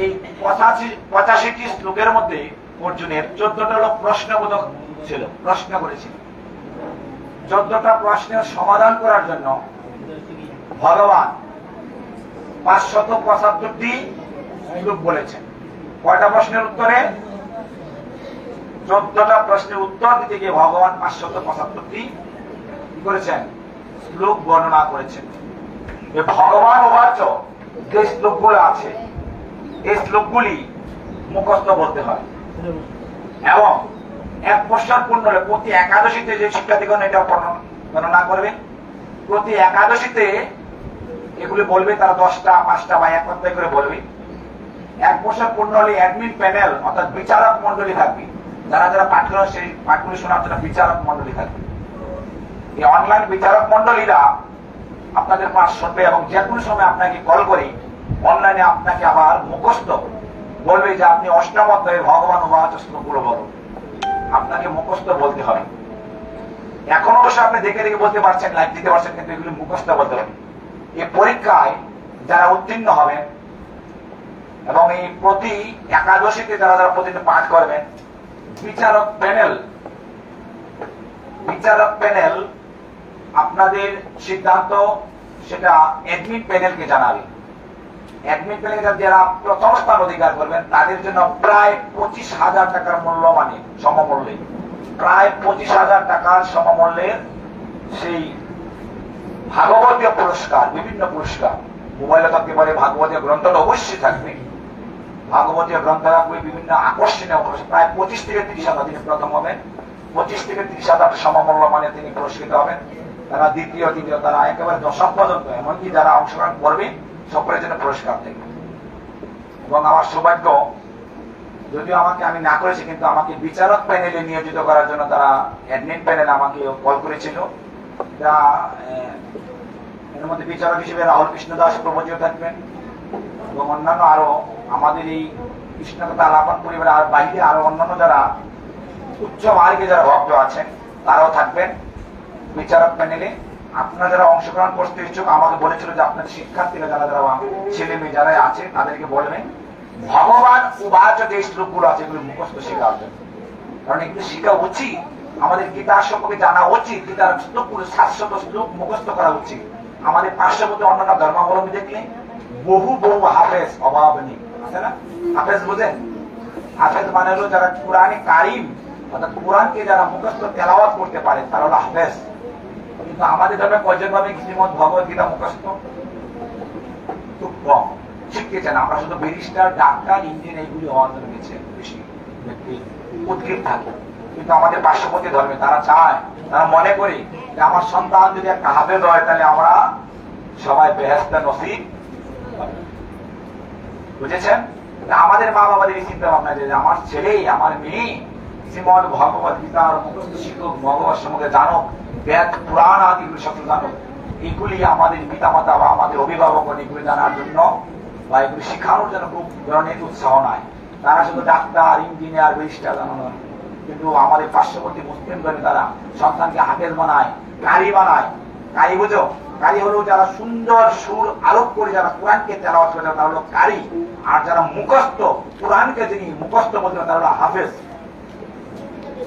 এই 85টি শ্লোকের মধ্যে অর্জুনের 14টা হলো প্রশ্নবোধক ছিল, প্রশ্ন করেছিল। 14টা প্রশ্নের সমাধান করার জন্য ভগবান 575টি শ্লোক বলেছেন। কয়টা প্রশ্নের উত্তরে? 14টা প্রশ্নের উত্তর দিতে গিয়ে ভগবান 575টি করেছেন শ্লোক বর্ণনা করেছেন। ভগবান উবাচ যে শ্লোকগুলো আছে এই শ্লোকগুলি মুখস্থ বলতে হয় এবং 1 বছর পূর্ণ হলে প্রতি একাদশীতে যে শিক্ষার্থীগণ এটা বর্ণনা করবে, প্রতি একাদশীতে এগুলি বলবে। তারা 10টা 5টা বা 1 অধ্যায় করে বলবে। 1 বছর পূর্ণ হলে অ্যাডমিন প্যানেল অর্থাৎ বিচারক মন্ডলী থাকবে। যারা যারা পাঠ করেন সেই পাঠগুলি শোনার জন্য বিচারক মন্ডলী থাকবে। এই অনলাইন বিচারক মন্ডলীরা আপনাদের পাঠ শুনবে এবং যে কোনো সময় আপনাকে কল করে অনলাইনে আপনাকে আবার মুখস্থ বলবে যে আপনি 8ম অধ্যায়ে ভগবান উবাচ শ্লোকগুলো বলুন। আপনাকে মুখস্থ বলতে হবে। এখন অবশ্য আপনি দেখে দেখে বলতে পারছেন, লাইভ দিতে পারছেন, কিন্তু এগুলি মুখস্থ বলতে হবে। এই পরীক্ষায় যারা উত্তীর্ণ হবেন এবং এই প্রতি একাদশীতে যারা যারা প্রতিদিন পাঠ করবেন, বিচারক প্যানেল বিচারক প্যানেল আপনাদের সিদ্ধান্ত সেটা অ্যাডমিট প্যানেলকে জানাবে। অ্যাডমিট প্যানেল যারা প্রথম স্থান অধিকার করবেন তাদের জন্য প্রায় 25,000 টাকার মূল্যমানে সমমূল্যে, প্রায় 25,000 টাকার সমমূল্যের সেই ভাগবতীয় পুরস্কার, বিভিন্ন পুরস্কার মোবাইলে থাকতে পারে, ভাগবতীয় গ্রন্থটা অবশ্যই থাকবে, ভাগবতীয় গ্রন্থ রাখবে, বিভিন্ন আকর্ষণীয় পুরস্কার প্রায় 25 থেকে 30,000 তিনি প্রথম হবেন, 25 থেকে 30,000 সমমূল্য মানে তিনি পুরস্কৃত হবেন। তারা দ্বিতীয় তৃতীয় তারা একেবারে দশম পর্যন্ত এমনকি যারা অংশগ্রহণ করবে সকলের জন্য পুরস্কার দেবে। এবং আমার সৌভাগ্য, যদিও আমি না করেছি, কিন্তু আমাকে বিচারক প্যানেলে নিয়োজিত করার জন্য তারা অ্যাডমিন প্যানেল আমাকে কল করেছিল। এর মধ্যে বিচারক হিসেবে রাহুল কৃষ্ণ দাস প্রভুজিও থাকবেন এবং অন্যান্য আরো আমাদের এই কৃষ্ণকথা আলাপন পরিবারের আর বাইরে আরো অন্যান্য যারা উচ্চ মার্গে যারা ভক্ত আছেন তারাও থাকবেন বিচারক প্যানেলে। আপনারা যারা অংশগ্রহণ করতে ইচ্ছুক আমাকে বলেছিল যে আপনাদের শিক্ষার্থীরা যারা যারা ছেলে মেয়ে যারা আছে তাদেরকে বলবেন ভগবান উবাচ যে শ্লোকগুলো আছে এগুলো মুখস্থ শেখার জন্য, কারণ এগুলো শেখা উচিত। আমাদের গীতার সম্পর্কে জানা উচিত, গীতার শ্লোকগুলো 700 শ্লোক মুখস্থ করা উচিত। আমাদের পার্শ্ববর্তী অন্যান্য ধর্মাবলম্বী দেখলে বহু বহু হাফেজ অভাব নেই, আছে না? হাফেজ বুঝেন? হাফেজ মানে হলো যারা কোরআনে কারিম অর্থাৎ কোরআনকে যারা মুখস্থ তেলাওয়াত করতে পারে তারা হলো হাফেজ। কিন্তু আমাদের ধর্মে কয়জন ভাবে শ্রীমদ ভগবত গীতা মুখস্থ? খুব কম শিখতেছেন। আমরা শুধু ব্যারিস্টার, ডাক্তার, ইঞ্জিনিয়ার এইগুলি হওয়ার জন্য গেছে বেশি ব্যক্তি উৎকৃষ্ট থাকে। কিন্তু আমাদের পার্শ্ববর্তী ধর্মে তারা চায়, তারা মনে করে যে আমার সন্তান যদি একটা হাফেজ হয় তাহলে আমরা সবাই বেহেশতে নসিব। বুঝেছেন? আমাদের মা বাবাদের এই চিন্তা ভাবনা যে আমার ছেলে আমার মেয়ে শ্রীমদ ভগবত গীতার মুখস্থ শিক্ষক, ভগবত সম্বন্ধে জানুক, বেদ পুরাণ আদিগুলি সব জানুক। এগুলি আমাদের পিতামাতা বা আমাদের অভিভাবক এগুলি জানার জন্য বা এগুলি শিখানোর জন্য খুব ধরনের উৎসাহ নাই। তারা শুধু ডাক্তার, ইঞ্জিনিয়ার, ব্যারিস্টার জানানো। কিন্তু আমাদের পার্শ্ববর্তী মুসলিম ধর্মে তারা সন্তানকে হাফেজ বানায়, কারি বানায়। কারি বুঝো? কারি হলো যারা সুন্দর সুর আরোপ করে যারা কোরআনকে তেলাওয়াত করে তারা হলো কারি। আর যারা মুখস্থ কোরআনকে যিনি মুখস্থ বলতে তারা হলো হাফেজ।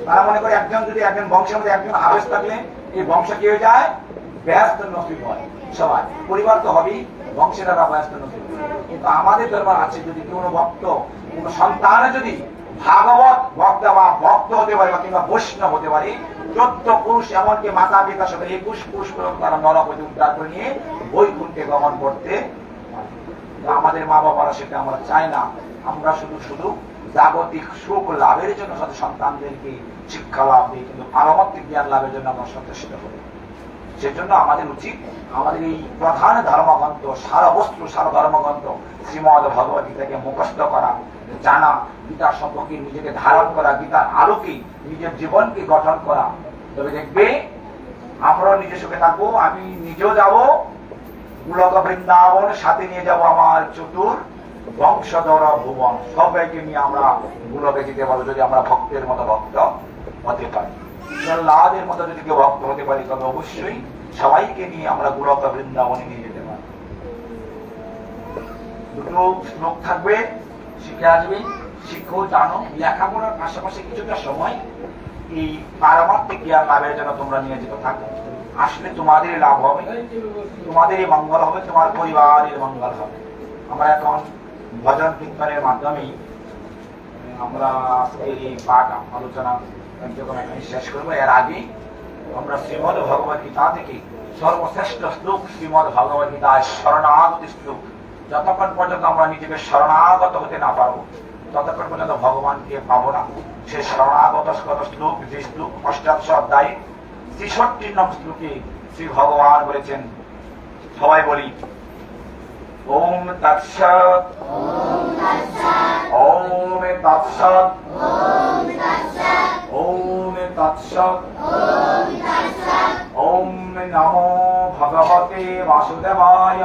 তারা মনে করে একজন যদি একজন বংশের মধ্যে একজন হাফেজ থাকলে এই বংশ কি হয়ে যায়? ব্যস্ত নসিব হয়। সবাই পরিবার তো হবেই, বংশের ব্যস্ত নসিব। কিন্তু আমাদের দরবার আছে যদি কোনো ভক্ত কোন সন্তানে যদি ভাগবত ভক্ত বা ভক্ত হতে পারে বা কিংবা বৈষ্ণব হতে পারে, 14 পুরুষ এমনকি মাতা পিতা সহ 21 পুরুষ পর্যন্ত তারা নরক হতে উদ্ধার করে নিয়ে বৈকুণ্ঠে গমন করতে পারে। আমাদের মা বাবারা সেটা আমরা চাই না। আমরা শুধু শুধু জাগতিক সুখ লাভের জন্য সাথে সন্তানদেরকে শিক্ষা লাভ দিই, কিন্তু পারমাত্মিক জ্ঞান লাভের জন্য আমরা সচেষ্ট করি। সেজন্য আমাদের উচিত আমাদের এই প্রধান ধর্মগ্রন্থ, সারা বস্তু সারা ধর্মগ্রন্থ শ্রীমদ ভগবত গীতাকে মুখস্থ করা, জানা, গীতার সম্পর্কে নিজেকে ধারণ করা, গীতার আলোকে নিজের জীবনকে গঠন করা। তবে দেখবে আমরা নিজের সুখে থাকবো। আমি নিজেও যাব গোলক বৃন্দাবন, সাথে নিয়ে যাব আমার চতুর বংশধর ভুবন। সবাইকে নিয়ে আমরা গোলকে যেতে পারবো যদি আমরা ভক্তের মতো ভক্ত হতে পারি, লাভের মতো যদি কেউ ভক্ত হতে পারি তবে অবশ্যই সবাইকে নিয়ে আমরা গোলক বৃন্দাবনে নিয়ে যেতে পারি। দুটো শ্লোক থাকবে, শিখে আসবে, শিখো, জানো। লেখাপড়ার পাশাপাশি কিছুটা সময় এই পারমাত্মিক জ্ঞান লাভের জন্য তোমরা নিয়োজিত থাকো। আসলে তোমাদের লাভ হবে, তোমাদেরই মঙ্গল হবে, তোমার পরিবারের মঙ্গল হবে। আমরা এখন ভজন কীর্তনের মাধ্যমেই আমরা এই পাঠ আলোচনা কার্যক্রম এখানে শেষ করবো। এর আগে আমরা শ্রীমদ ভগবত গীতা থেকে সর্বশ্রেষ্ঠ শ্লোক শ্রীমদ ভগবত গীতায় শরণাগতি শ্লোক, যতক্ষণ পর্যন্ত আমরা নিজেকে শরণাগত হতে না পারবো ততক্ষণ পর্যন্ত ভগবানকে পাবো না। সে শরণাগত শ্লোক, যে শ্লোক 8 অধ্যায়ে 63 নং শ্লোকে শ্রী ভগবান বলেছেন, সবাই বলি ওম তৎসৎ, ওম তৎসৎ, ওম তৎসৎ, ওম নমো ভগবতে বাসুদেবায়,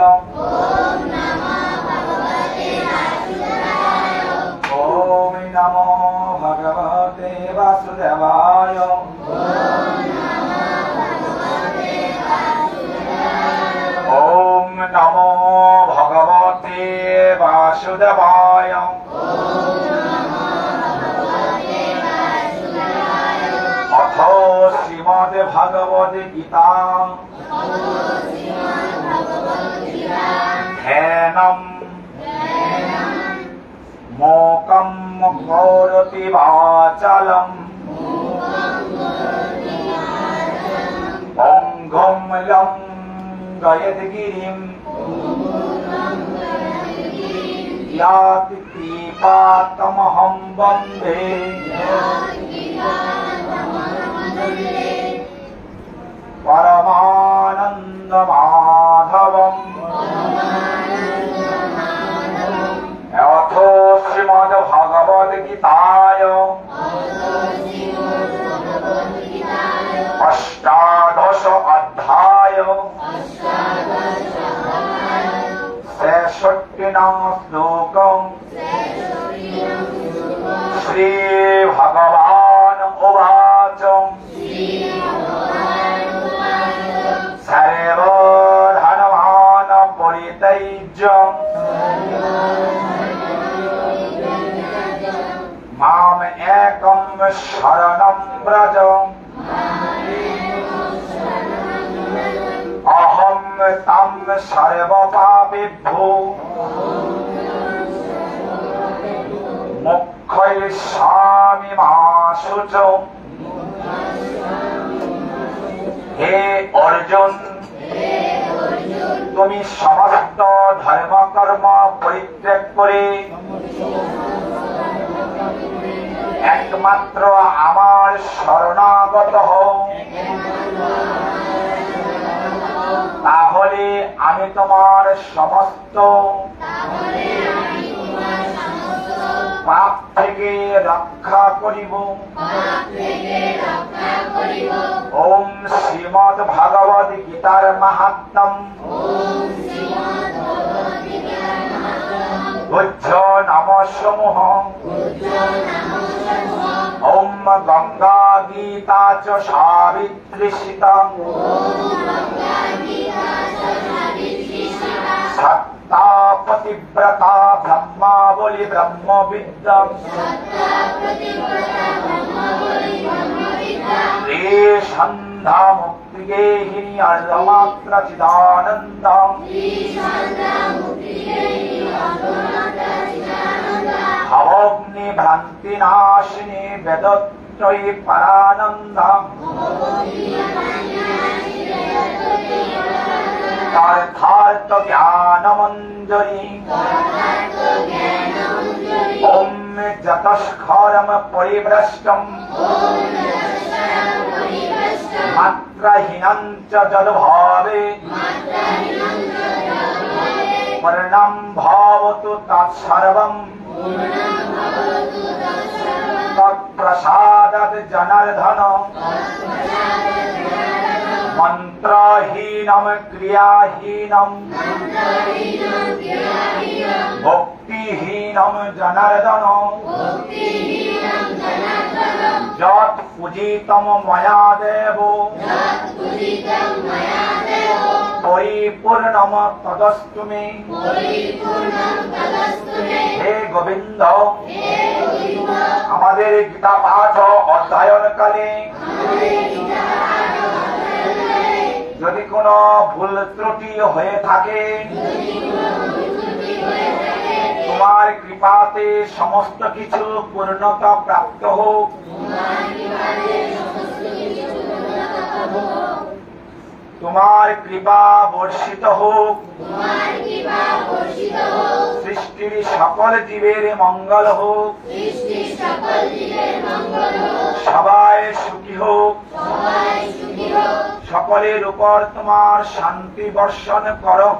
ওম নমো ভগবতে বাসুদেবায়, ওম নমো ভগবতে বাসুদেবায়। অথ শ্রীমদ ভগবদ গীতা ধ্যানম মোকম কৌরতি বাচালম অঙ্গম লঙ্ঘয়দ্গিরিম याति कृपातमहं वन्दे परमानन्दमाधवम् अथो श्रीमद्भगवद्गीताय अष्टादश अध्याय 63 श्लोकं श्री भगवान उवाच सर्वधर्मान् परित्यज्य माम् एकं शरणं व्रज अहं तं सर्वपापेभ्यो मोक्षयिष्यामि मा शुचौ। हे अर्जुन তুমি সমস্ত ধর্মকর্ম পরিত্যাগ করে একমাত্র আমার শরণাগত হও, তাহলে আমি তোমার সমস্ত পাপ থেকে রক্ষা করিব। ওম শ্রীমদ্ ভগবদ গীতার মাহাত্ম্যম বুদ্ধ নাম সমূহ ওম গঙ্গা গীতা চ সাবিত্রী সীতা সত্তা পতিব্রতা ব্রহ্মাবলী ব্রহ্মবিদ্যা সন্ধ্যা মুক্তিগেহিনী অর্ধমাত্র চিদানন্দ ভবগ্নি ভ্রান্তি নাশিনী বেদত্রয়ী পরানন্দ তথার্থ জ্ঞানমঞ্জরি ওম যতস্খরম পরিভ্রষ্টম মাত্রাহীনং চ যদ্ভাবে পূর্ণং ভবতু তৎসর্বং তৎপ্রসাদাৎ জনার্দন মন্ত্রহীনম ক্রিয়াহীনম ভক্তিহীনম জনার্দন যৎ পূজিতম ময়া দেব পরিপূর্ণম তদস্তু মে। হে গোবিন্দ, আমাদের গীতা পাঠ অধ্যয়নকালে যদি কোনো ভুল ত্রুটি হয়ে থাকে, তোমার কৃপাতে সমস্ত কিছু পূর্ণতা প্রাপ্ত হোক। তোমার কৃপা বর্ষিত হোক। সৃষ্টির সকল জীবের মঙ্গল হোক। সবাই সুখী হোক। সকলের উপর তোমার শান্তি বর্ষণ করো।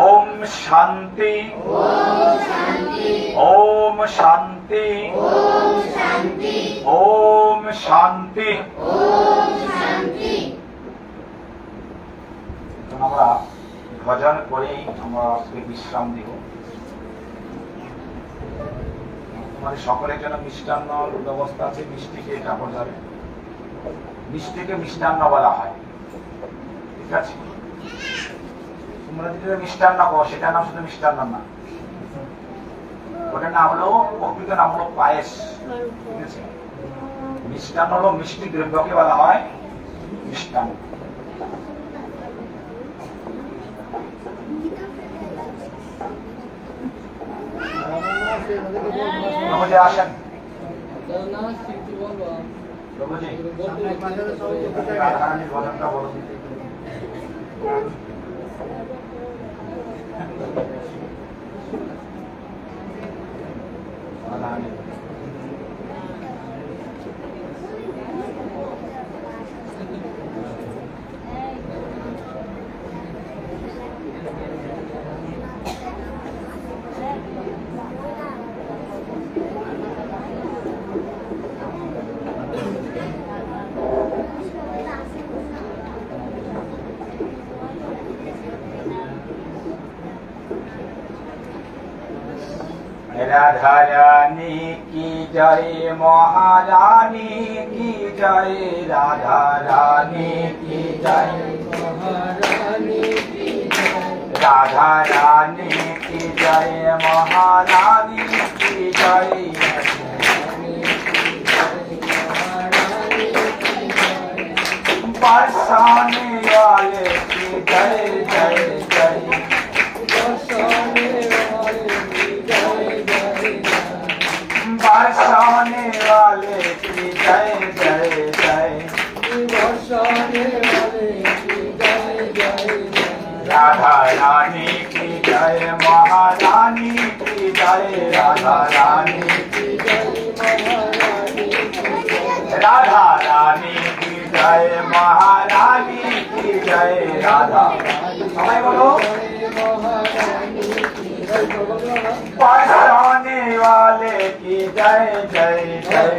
ওম শান্তি, ওম শান্তি, ওম শান্তি। আমরা ভজন করে আমরা বিশ্রাম দিব। তোমাদের সকলের জন্য মিষ্টান্ন ব্যবস্থা আছে। মিষ্টিকে কাপড় যাবে, মিষ্টিকে মিষ্টান্ন বলা হয়, ঠিক আছে? তোমরা যেটা মিষ্টান্ন কো সেটার নাম শুধু মিষ্টান্ন না, ওটার নাম হলো প্রকৃত নাম হলো পায়েস, ঠিক আছে? মিষ্টান্ন হলো মিষ্টি দ্রব্যকে বলা হয় মিষ্টান্ন। প্রভুজি আসেন, প্রভুজি রাধারানীর ভজনটা বলুন। राधा रानी की जय, महारानी की जय, राधा रानी की जय, महारानी की जय, राधा रानी की जय, महारानी की जय, बरसाने वाले की जय जय जय, बरसाने वाले की जय जय, बरसाने वाले की जय जय जय, बरसाने वाले की जय जय जय, राधा रानी की जय, महारानी की जय, राधा रानी की जय, महारानी की जय, राधा रानी की जय, महारानी की जय, राधा सबाई बोलो, बरसाने वाले की जय जय जय,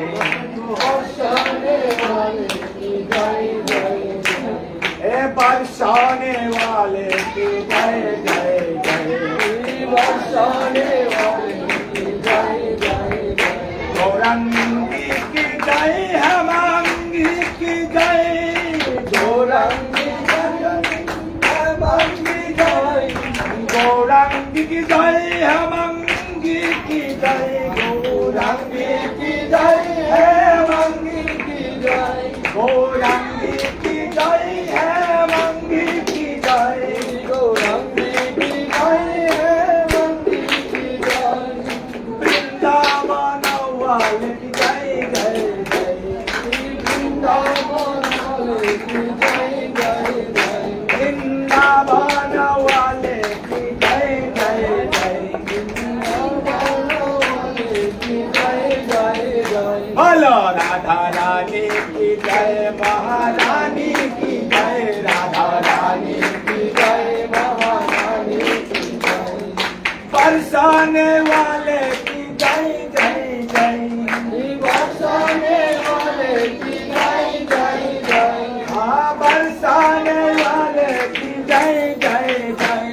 बरसाने वाले की जय जय जय, बरसाने वाले की जय जय जय, बरसाने वाले की जय जय जय, गौरंगी की जय, हेमांगी की जय, गौरंगी हेमांगी जय, गौरंगी की जय, हेमांगी की जय, गौरंगी की जय, हेमांगी की जय, गौरंगी की जय, हेमांगी की जय, गौरंगी की जय, हेमांगी की जय, वृंदावन वाले की जय जय जय, वृंदावन वाले की जय जय जय, वृंदावन वाले की जय जय जय, वृंदावन वाले की जय जय जय, बोलो राधा रानी की जय, महारानी की जय, राधा रानी की जय, महारानी की जय, बरसाने वाले की जय जय जय, बरसाने वाले की जय जय जय, हाँ बरसाने वाले की जय जय जय,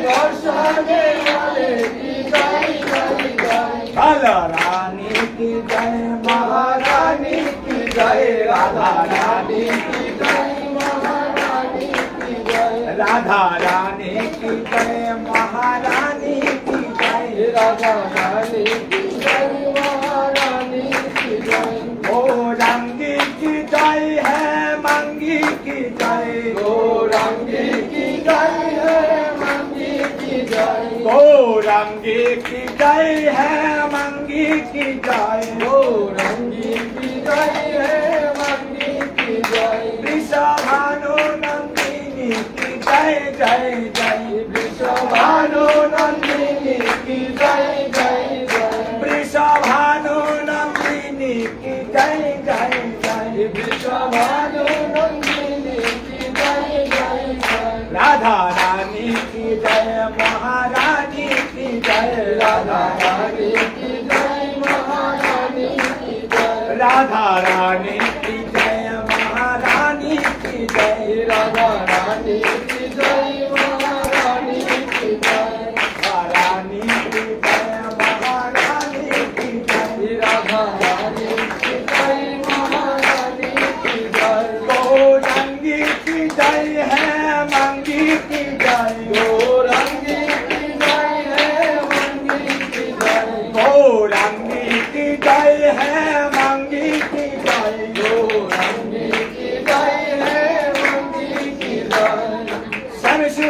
बरसाने वाले की जय जय जय, बोलो रानी की जय, महारानी की जय, राधा रानी की जय, महारानी की जय, राधा रानी की जय, महारानी की जय, राधा रानी की जय, महारानी की जय, गौरंगी की जय है, मंगी की जय, गौरंगी की जय है, मंगी की जय, गौरंगी की जय है, मंगी की जय, गौरंगी की जय है, मंगी की जय, वृषभानु नंदिनी की जय जय जय, वृषभानु नंदिनी की जय जय जय, वृषभानु नंदिनी की जय जय जय, वृषभानु नंदिनी की जय जय जय, राधा रानी की जय, महारानी की जय, राधा रानी की जय, महारानी की जय, राधा रानी की जय, महारानी की जय, राधा रानी की जय, महारानी की जय, महारानी की जय, महारानी की जय, राधा रानी की जय, महारानी की जय, गौरंगी की जय है, मंगी की जय, गौरंगी की जय है, मंगी की जय, गौरंगी की जय है, मंगी की जय,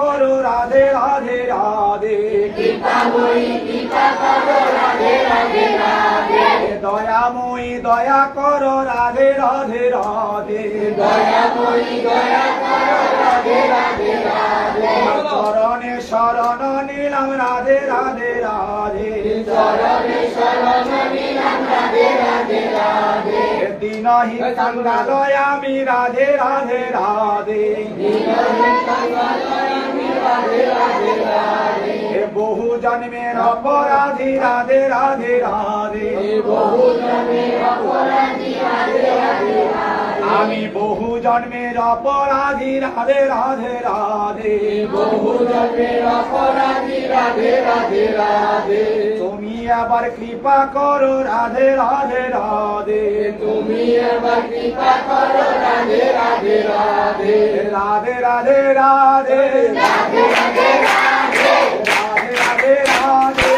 করো রাধে রাধে রাধে দয়াময়ী দয়া করো রাধে রাধে রাধে চরণে শরণ নিলাম রাধে রাধে রাধে দিনহীন কাঙ্গালয় আমি রাধে রাধে রাধে বহু জন্মের অপরাধী রাধে রাধে রাধে আমি বহু জন্মের অপরাধী রাধে রাধে রাধে তুমি আবার কৃপা করো রাধে রাধে রাধে রাধে রাধে রাধে রাধে রাধে রাধে রাধে রাধে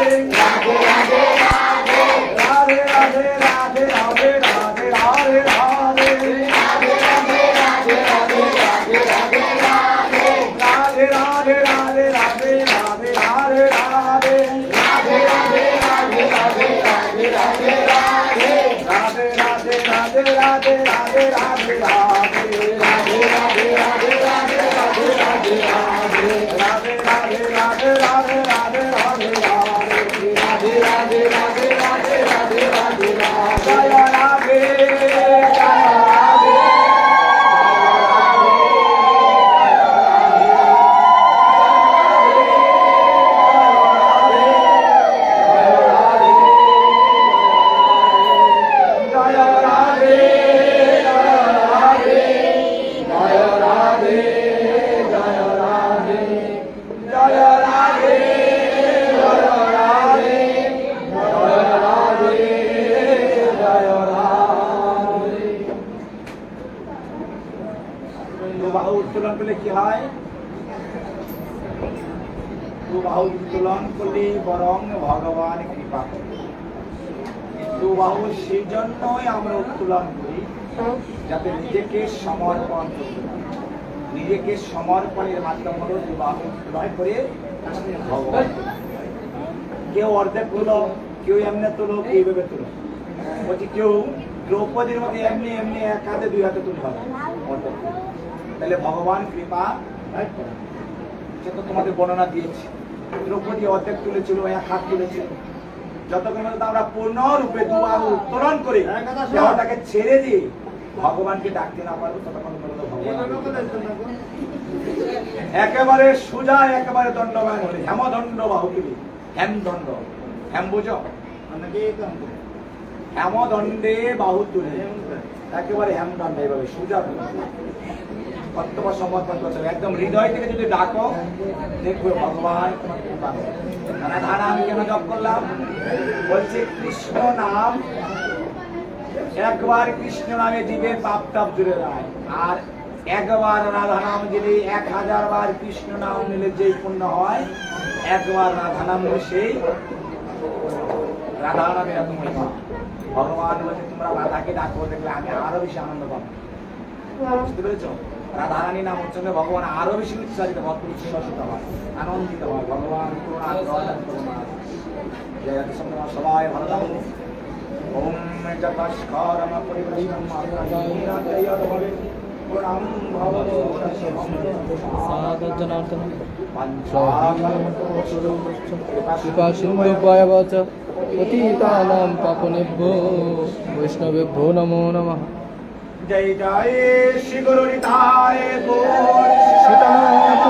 উত্তোলন করলে কি হয়? দুবাহু উত্তোলন করলে বরং ভগবান কৃপা করে। দুবাহু সেই জন্যই আমরা উত্তোলন করি যাতে নিজেকে সমর্পণ করতে পারি। নিজেকে সমর্পণের মাধ্যম হলো দুবাহু উত্তোলন করে ভগবান। কেউ অর্ধেক তুলো, কেউ এমনি তুলো, কেউ এইভাবে তুলো। বলছি কেউ দ্রৌপদীর মধ্যে এমনি এমনি এক হাতে দুই হাতে তুলতে হবে অর্ধেক। তাহলে ভগবান কৃপা সে তো তোমাদের বর্ণনা দিয়েছি। দ্রৌপদী অর্ধেক তুলেছিল, এক হাত তুলেছিল। যতক্ষণ পর্যন্ত আমরা পূর্ণরূপে দুবাহু উত্তোলন করে দেহটাকে ছেড়ে দিয়ে ভগবানকে ডাকতে না পারবো ততক্ষণ পর্যন্ত ভগবান একেবারে সোজা একেবারে দণ্ডবান হলে হেমদণ্ড বাহুগুলি হেমদণ্ড হেম বুঝো হেমদণ্ডে বাহু তুলে একেবারে হেমদণ্ড এইভাবে সোজা কর্তব্য সমর্পণ করতে হবে। একদম হৃদয় থেকে যদি ডাকো দেখবে ভগবান তোমার কৃপা করবে। রাধা নাম কেন জপ করলাম? বলছে কৃষ্ণ নাম একবার কৃষ্ণ নামে জীবের পাপ তাপ জুড়ে যায়, আর একবার রাধা নাম দিলে 1000 বার কৃষ্ণ নাম নিলে যেই পুণ্য হয়, একবার রাধা নাম নিলে সেই রাধা নামে এত মহিমা। ভগবান বলছে তোমরা রাধাকে ডাকো, দেখলে আমি আরো বেশি আনন্দ পাবো। বুঝতে পেরেছ? রাধারানী নাম উচ্চারণে ভগবান আরো বেশি উচ্চারিত হয়, উচ্ছ্বসিত হয়, আনন্দিত হয়। ভগবান সবাই ভালো থাকুন। ওম যতস্করম পরিবৃতম পতিতানাং পাপনেভ্যো বৈষ্ণবেভ্যো নমো নমঃ। जय जय श्री गुरु निताय गौर सीतानाथ